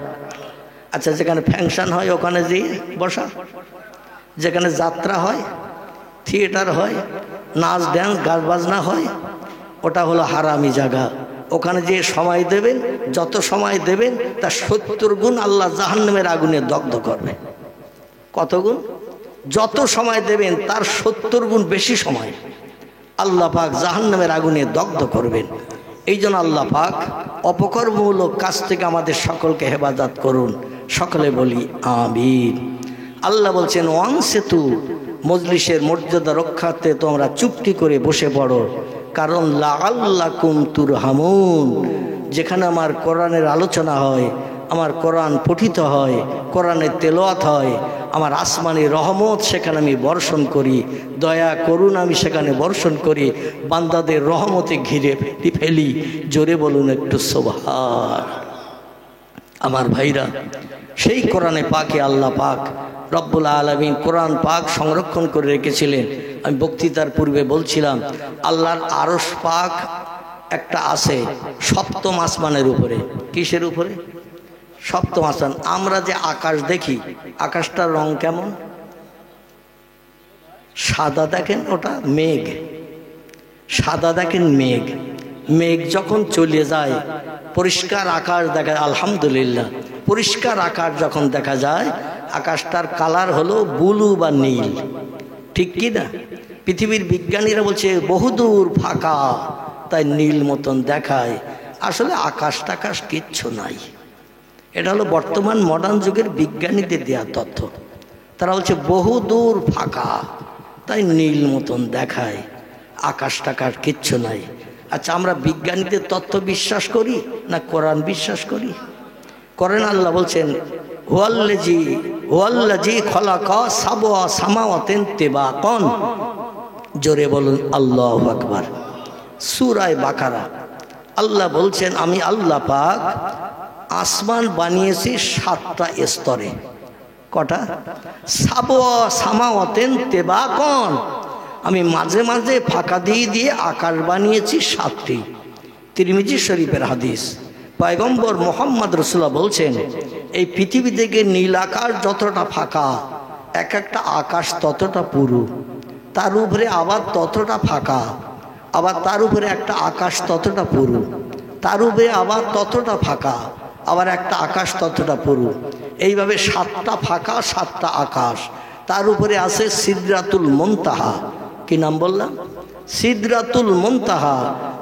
আচ্ছা, যেখানে ফ্যাংশন হয় ওখানে যেয়ে বসা, যেখানে যাত্রা হয়, থিয়েটার হয়, নাচ ড্যান্স গান বাজনা হয়, ওটা হলো হারামি জায়গা। ওখানে যে সময় দেবেন, যত সময় দেবেন তার 70 গুণ আল্লাহ জাহান্নামের আগুনে দগ্ধ করবে। কত গুণ? যত সময় দেবেন তার 70 গুণ বেশি সময় আল্লাহ পাক জাহান্নামের আগুনে দগ্ধ করবেন। এই জন্য আল্লাহ পাক অপকর্মমূলক কাজ থেকে আমাদের সকলকে হেফাজত করুন। সকলে বলি আমিন। আল্লাহ বলছেন ওয়ান সেতু, মজলিসের মর্যাদা রক্ষার্থে তোমরা চুপটি করে বসে পড়ো। কারণ লাআল্লাকুম তুরহামুন, যেখানে আমার কোরআনের আলোচনা হয়, আমার কোরআন পঠিত হয়, কোরআনের তেলাওয়াত হয়, আমার আসমানি রহমত সেখানে আমি বর্ষণ করি, দয়া করুন আমি সেখানে বর্ষণ করি, বান্দাদের রহমতে ঘিরে ফেলি। জোরে বলুন একটু সুবহান। আমার ভাইরা, সেই কোরআনে পাকে আল্লাহ পাক রব্বুল আলামিন কোরআন পাক সংরক্ষণ করে রেখেছিলেন। আমি বক্তৃতার পূর্বে বলছিলাম আল্লাহর আরশ পাক একটা আছে সপ্তম আসমানের উপরে। কিসের উপরে? সপ্তম আসমান। আমরা যে আকাশ দেখি, আকাশটার রং কেমন? সাদা দেখেন, ওটা মেঘ। সাদা দেখেন মেঘ। মেঘ যখন চলে যায় পরিষ্কার আকাশ দেখা যায়। আলহামদুলিল্লাহ, পরিষ্কার আকাশ যখন দেখা যায় আকাশটার কালার হলো ব্লু বা নীল, ঠিক কি না? পৃথিবীর বিজ্ঞানীরা বলছে বহুদূর ফাঁকা, তাই নীল মতন দেখায়। আসলে আকাশ টাকাশ কিচ্ছু নাই। এটা হলো বর্তমান মডার্ন যুগের বিজ্ঞানীদের দেওয়া তথ্য। তারা বলছে বহুদূর ফাঁকা, তাই নীল মতন দেখায়, আকাশ টাকাশ কিচ্ছু নাই। আচ্ছা, আমরা বিজ্ঞানীদের তথ্য বিশ্বাস করি না কোরআন বিশ্বাস করি? কোরআন আল্লাহ বলছেন হুয়াল্লাযী খালাকা সাবআ সামাওয়াতিন তিবাকান। জোরে বলুন আল্লাহু আকবার। সূরা বাকারা আল্লাহ বলছেন আমি আল্লাহ পাক আসমান বানিয়েছি 7টা স্তরে। কটা? সাবআ সামাওয়াতিন তিবাকান। আমি মাঝে মাঝে ফাঁকা দিয়ে দিয়ে আকাশ বানিয়েছি 7টি। তিরমিজি শরীফের হাদিস। পয়গম্বর মুহাম্মদ রাসূলুল্লাহ বলছেন এই পৃথিবী থেকে নীল আকাশ যতটা ফাঁকা, এক একটা আকাশ ততটা পুরু, তার উপরে আবার ততটা ফাঁকা, আবার তার উপরে একটা আকাশ ততটা পুরু, তার উপরে আবার ততটা ফাঁকা, আবার একটা আকাশ ততটা পুরু। এইভাবে 7টা ফাঁকা 7টা আকাশ। তার উপরে আছে সিদরাতুল মুনতাহা। কি নাম বললাম? সিদরাতুল মুনতাহা,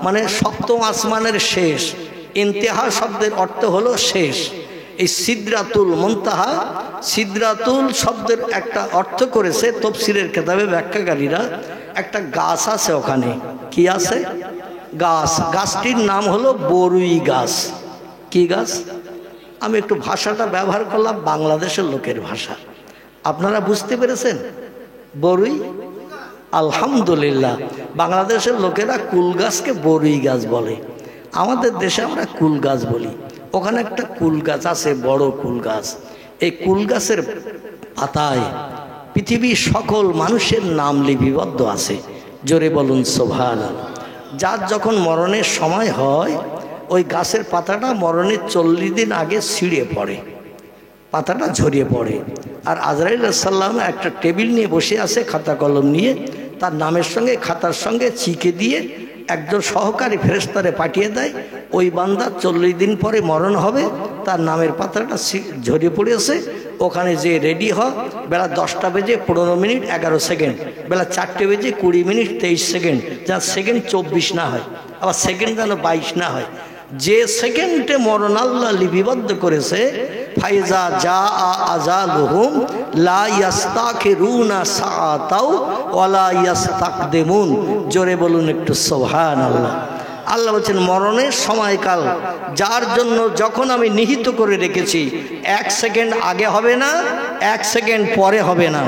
মানে সপ্তম আসমানের শেষ। ইন্তেহা শব্দের অর্থ হলো শেষ। এই সিদরাতুল মুনতাহা, সিদরাতুল শব্দের একটা অর্থ করেছে তাফসীরের কিতাবে ব্যাখ্যাকারীরা, একটা গাছ আছে ওখানে। কি আছে? গাছ। গাছটির নাম হলো বরুই গাছ। কি গাছ? আমি একটু ভাষাটা ব্যবহার করলাম বাংলাদেশের লোকের ভাষা, আপনারা বুঝতে পেরেছেন? বরুই। আলহামদুলিল্লাহ, বাংলাদেশের লোকেরা কুল গাছকে বরুই গাছ বলে, আমাদের দেশে আমরা কুল গাছ বলি। ওখানে একটা কুল গাছ আছে, বড় কুল গাছ। এই কুল গাছের পাতায় পৃথিবীর সকল মানুষের নাম লিপিবদ্ধ আছে। জোরে বলুন সুবহানাল্লাহ। যার যখন মরণের সময় হয় ওই গাছের পাতাটা মরণের 40 দিন আগে ছিঁড়ে পড়ে, পাতাটা ঝরিয়ে পড়ে। আর আজরাইল সাল্লাম একটা টেবিল নিয়ে বসে আছে খাতা কলম নিয়ে, তার নামের সঙ্গে খাতার সঙ্গে চিকে দিয়ে একজন সহকারী ফেরেশতারে পাঠিয়ে দেয়। ওই বান্দা 40 দিন পরে মরণ হবে, তার নামের পাতাটা ঝরিয়ে পড়েছে, ওখানে যে রেডি হয় বেলা 10টা বেজে 15 মিনিট 11 সেকেন্ড, বেলা 4টে বেজে 20 মিনিট 23 সেকেন্ড, যা সেকেন্ড 24 না হয়, আবার সেকেন্ড যেন 22 না হয়। যে সেকেন্ডে মরণ আল্লাহ লিপিবদ্ধ করেছে, ফাইজা জা আজালুহুম লা ইস্তাখিরুনা সাআতাও ওয়ালা ইস্তাকদিমুন। জোরে বলুন একটু সুবহানাল্লাহ। আল্লাহ বলছেন মরণের সময়কাল যার জন্য যখন আমি নিহিত করে রেখেছি, 1 সেকেন্ড আগে হবে না, 1 সেকেন্ড পরে হবে না,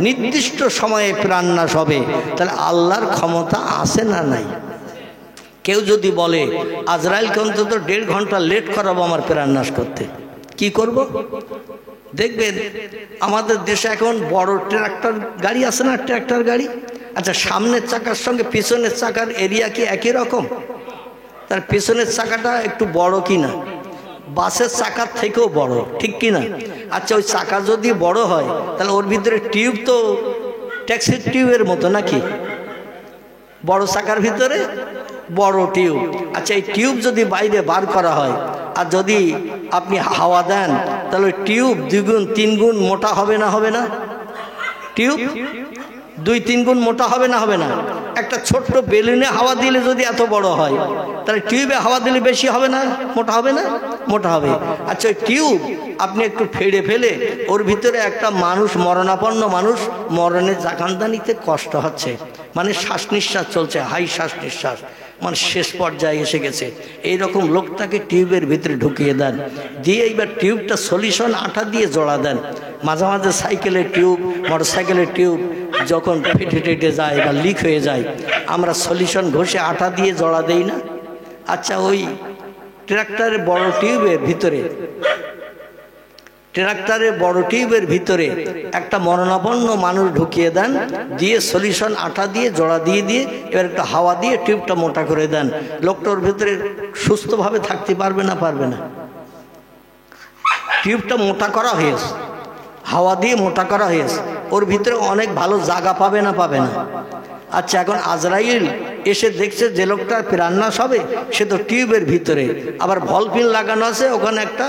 নির্দিষ্ট সময়ে প্রাণনাশ হবে। তাহলে আল্লাহর ক্ষমতা আছে না নাই? কেউ যদি বলে আজরাইলকে অন্তত 1.5 ঘন্টা লেট করাবো আমার প্রাণনাশ করতে, কি করব? দেখবেন আমাদের দেশে এখন বড় ট্রাক্টর গাড়ি আছে না, ট্রাক্টর গাড়ি। আচ্ছা, সামনের চাকার সঙ্গে পিছনের চাকার এরিয়া কি একই রকম? তার পিছনের চাকাটা একটু বড় কিনা? বাসের চাকার থেকেও বড়, ঠিক কিনা? আচ্ছা, ওই চাকা যদি বড় হয় তাহলে ওর ভিতরে টিউব তো ট্যাক্সির টিউবের মতো নাকি? বড় চাকার ভিতরে বড় টিউব। আচ্ছা, এই টিউব যদি বাইরে বার করা হয় আর যদি আপনি হাওয়া দেন তাহলে ওই টিউব 2 গুণ 3 গুণ মোটা হবে না? হবে না? টিউব 2-3 গুণ মোটা হবে না? হবে না? একটা ছোট্ট বেলুনে হাওয়া দিলে যদি এত বড় হয় তাহলে টিউবে হাওয়া দিলে বেশি হবে না? মোটা হবে না? মোটা হবে। আচ্ছা, ওই টিউব আপনি একটু ফেড়ে ফেলে ওর ভিতরে একটা মানুষ, মরণাপন্ন মানুষ, মরণের জাকান্দা নিতে কষ্ট হচ্ছে, মানে শ্বাস নিঃশ্বাস চলছে, হাই শ্বাস নিঃশ্বাস, মানে শেষ পর্যায়ে এসে গেছে। এইরকম লোকটাকে টিউবের ভিতরে ঢুকিয়ে দেন, দিয়ে এইবার টিউবটা সলিউশন আঠা দিয়ে জোড়া দেন। মাঝে মাঝে সাইকেলের টিউব, মোটর সাইকেলের টিউব যখন ফেটে টেটে যায় বা লিক হয়ে যায়, আমরা সলিউশন ঘষে আঠা দিয়ে জোড়া দেই না? আচ্ছা, ওই ট্রাক্টরের বড় টিউবের ভিতরে একটা মরণাপন্ন মানুষ ঢুকিয়ে দেন, দিয়ে সলিউশন আঠা দিয়ে জোড়া দিয়ে এবার একটা হাওয়া দিয়ে টিউবটা মোটা করে দেন। লোকটার ভিতরে সুস্থভাবে থাকতে পারবে না? পারবে না। টিউবটা মোটা করা হয়েছে, হাওয়া দিয়ে মোটা করা হয়েছে, ওর ভিতরে অনেক ভালো জায়গা পাবে না? পাবে না। আচ্ছা, এখন আজরাইল এসে দেখছে যে লোকটার প্রাণ নাশ হবে, সে তো টিউবের ভিতরে, আবার ভলপিন লাগানো আছে, ওখানে একটা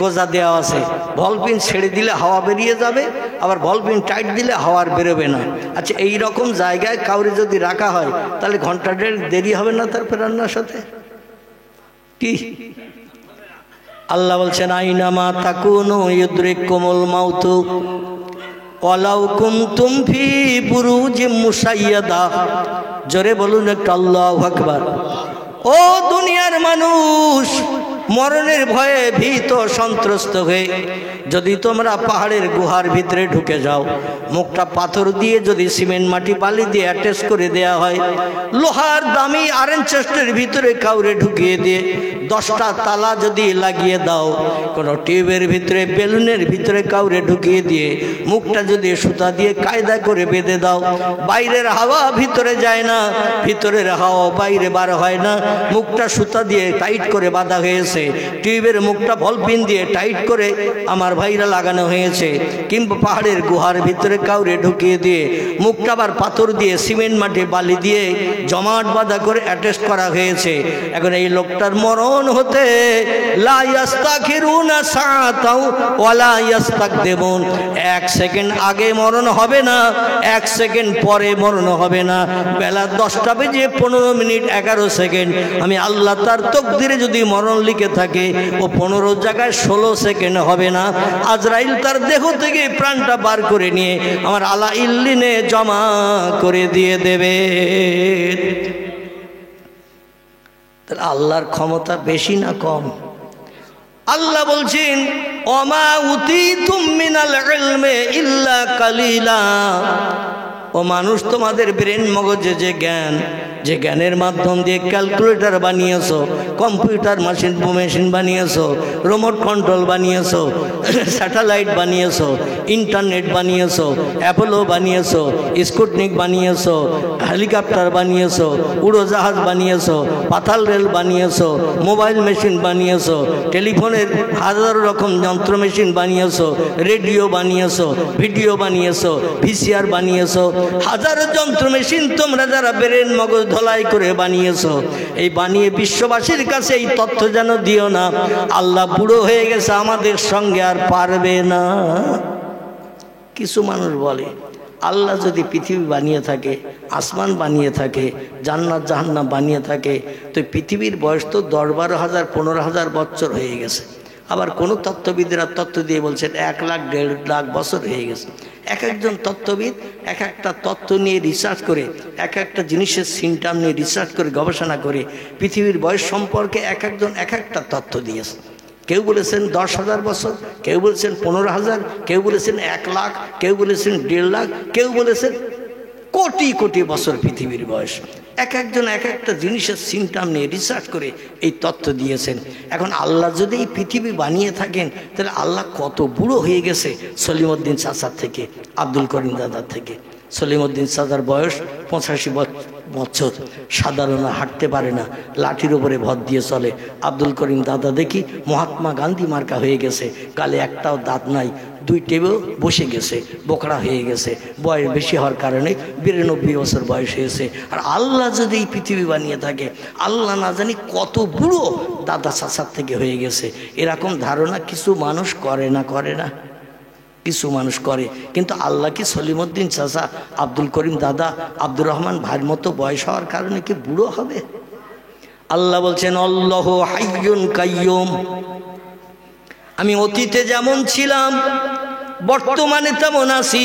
গোজা দেওয়া আছে, ভলপিন ছেড়ে দিলে হাওয়া বেরিয়ে যাবে, আবার ভলপিন টাইট দিলে হাওয়ার বেরোবে না। আচ্ছা, এই রকম জায়গায় কাউরে যদি রাখা হয়, তাহলে ঘন্টা দেড় দেরি হবে না তার প্রাণ নাশ হতে? কি আল্লাহ বলছেন, আইনামা তাকুনু ইউদরিকুমুল মাউতু ওয়ালাউ কুনতুম ফি বুরুজিম মুশাইয়াদা। জোরে বলুন একটু আল্লাহু আকবার। ও দুনিয়ার মানুষ, মরণের ভয়ে ভীত সন্ত্রস্ত হয়ে যদি তোমরা পাহাড়ের গুহার ভিতরে ঢুকে যাও, মুখটা পাথর দিয়ে যদি সিমেন্ট মাটি বালি দিয়ে অ্যাটাচ করে দেয়া হয়, লোহার দামি আয়রন চেস্টের ভিতরে কাউরে ঢুকিয়ে দিয়ে 10টা তালা যদি লাগিয়ে দাও, কোনো টিউবের ভিতরে বেলুনের ভিতরে কাউরে ঢুকিয়ে দিয়ে মুখটা যদি সুতা দিয়ে কায়দা করে বেঁধে দাও, বাইরের হাওয়া ভিতরে যায় না, ভিতরের হাওয়া বাইরে বার হয় না, মুখটা সুতা দিয়ে টাইট করে বাঁধা হয়েছে, টিউবের মুখটা ভলপিন দিয়ে টাইট করে আমার ভাইরা লাগানো হয়েছে, কিংবা পাহাড়ের গুহার ভিতরে কাউরে ঢুকিয়ে দিয়ে মুখটা আবার পাথর দিয়ে সিমেন্ট মাটি বালি দিয়ে জমাট বাঁধা করে অ্যাটাচ করা হয়েছে। এখন এই লোকটার মরণ হতে লা ইস্তাখিরুনা সাআতাও ওয়ালা ইস্তাকদিমুন, 1 সেকেন্ড আগে মরণ হবে না, 1 সেকেন্ড পরে মরণ হবে না। বেলা 10টা বেজে 15 মিনিট 11 সেকেন্ড আমি আল্লাহ তার তকদিরে যদি মরণ লিখে থাকে, ও 15 জায়গায় 16 সেকেন্ড হবে না। আজরাইল তার দেহ থেকে প্রাণটা বার করে নিয়ে আমার আলা ইল্লিনে জমা করে দিয়ে দেবে। তাহলে আল্লাহর ক্ষমতা বেশি না কম? আল্লাহ বলছেন, ওমা উতিতুম মিনাল ইলমি ইল্লা কালিলা। ও মানুষ, তোমাদের ব্রেন মগজে যে জ্ঞান, যে জ্ঞানের মাধ্যম দিয়ে ক্যালকুলেটর বানিয়েছো, কম্পিউটার মেশিন বানিয়েছো, রিমোট কন্ট্রোল বানিয়েছো, স্যাটেলাইট বানিয়েছো, ইন্টারনেট বানিয়েছো, অ্যাপোলো বানিয়েছো, স্পুটনিক বানিয়েছো, হেলিকপ্টার বানিয়েছো, উড়োজাহাজ বানিয়েছো, পাতাল রেল বানিয়েছো, মোবাইল মেশিন বানিয়েছো, টেলিফোনের হাজার রকম যন্ত্র মেশিন বানিয়েছো, রেডিও বানিয়েছো, ভিডিও বানিয়েছো, ভিসিআর বানিয়েছো, হাজারো যন্ত্র মেশিন তোমরা যারা ব্রেন মগজ ধলাই করে বানিয়েছো, এই বানিয়ে বিশ্ববাসীর কাছে এই তথ্য যেন দিও না আল্লাহ বুড়ো হয়ে গেছে, আমাদের সঙ্গে আর পারবে না। কিছু মানুষ বলে, আল্লাহ যদি পৃথিবী বানিয়ে থাকে, আসমান বানিয়ে থাকে, জান্নাত জাহান্নাম বানিয়ে থাকে, তো পৃথিবীর বয়স তো 10-12,000 15,000 বছর হয়ে গেছে। আবার কোনো তত্ত্ববিদরা তত্ত্ব দিয়ে বলছেন 1 লাখ 1.5 লাখ বছর হয়ে গেছে। এক একজন তত্ত্ববিদ এক একটা তত্ত্ব নিয়ে রিসার্চ করে, এক একটা জিনিসের সিমটম নিয়ে রিসার্চ করে, গবেষণা করে পৃথিবীর বয়স সম্পর্কে এক একজন এক একটা তথ্য দিয়েছে। কেউ বলেছেন 10,000 বছর, কেউ বলেছেন 15,000, কেউ বলেছেন 1 লাখ, কেউ বলেছেন 1.5 লাখ, কেউ বলেছেন কোটি কোটি বছর পৃথিবীর বয়স। এক একজন এক একটা জিনিসের সিমটম নিয়ে রিসার্চ করে এই তথ্য দিয়েছেন। এখন আল্লাহ যদি এই পৃথিবী বানিয়ে থাকেন, তাহলে আল্লাহ কত বুড়ো হয়ে গেছে সলিমউদ্দিন চাচার থেকে, আব্দুল করিম দাদার থেকে। সলিমউদ্দিন চাচার বয়স 85 বছর, সাধারণ হাঁটতে পারে না, লাঠির উপরে ভর দিয়ে চলে। আব্দুল করিম দাদা দেখি মহাত্মা গান্ধী মার্কা হয়ে গেছে, গালে একটাও দাঁত নাই, 2 টেবেও বসে গেছে, বোকড়া হয়ে গেছে, বয়স বেশি হওয়ার কারণে 92 বছর বয়স হয়েছে। আর আল্লাহ যদি এই পৃথিবী বানিয়ে থাকে, আল্লাহ না জানি কত বুড়ো দাদা চাচার থেকে হয়ে গেছে। এরকম ধারণা কিছু মানুষ করে না, কিছু মানুষ করে। কিন্তু আল্লাহ কি সলিমউদ্দিন চাচা, আব্দুল করিম দাদা, আব্দুর রহমান ভাইয়ের মতো বয়স হওয়ার কারণে কি বুড়ো হবে? আল্লাহ বলছেন, আল্লাহু হাইয়ুন কাইয়ুম। আমি অতীতে যেমন ছিলাম, বর্তমানে তেমন আছি,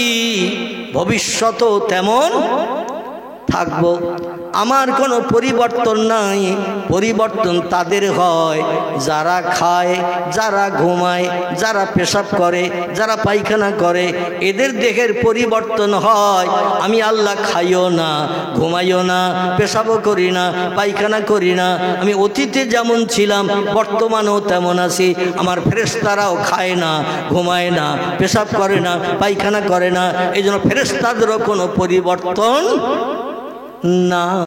ভবিষ্যতেও তেমন থাকবো। আমার কোনো পরিবর্তন নাই। পরিবর্তন তাদের হয় যারা খায়, যারা ঘুমায়, যারা পেশাব করে, যারা পায়খানা করে, এদের দেহের পরিবর্তন হয়। আমি আল্লাহ খাইও না, ঘুমাইও না, পেশাবও করি না, পায়খানা করি না। আমি অতীতে যেমন ছিলাম বর্তমানেও তেমন আছি। আমার ফেরেশতারাও খায় না, ঘুমায় না, পেশাব করে না, পায়খানা করে না। এই জন্য ফেরেশতাদেরও কোনো পরিবর্তন না।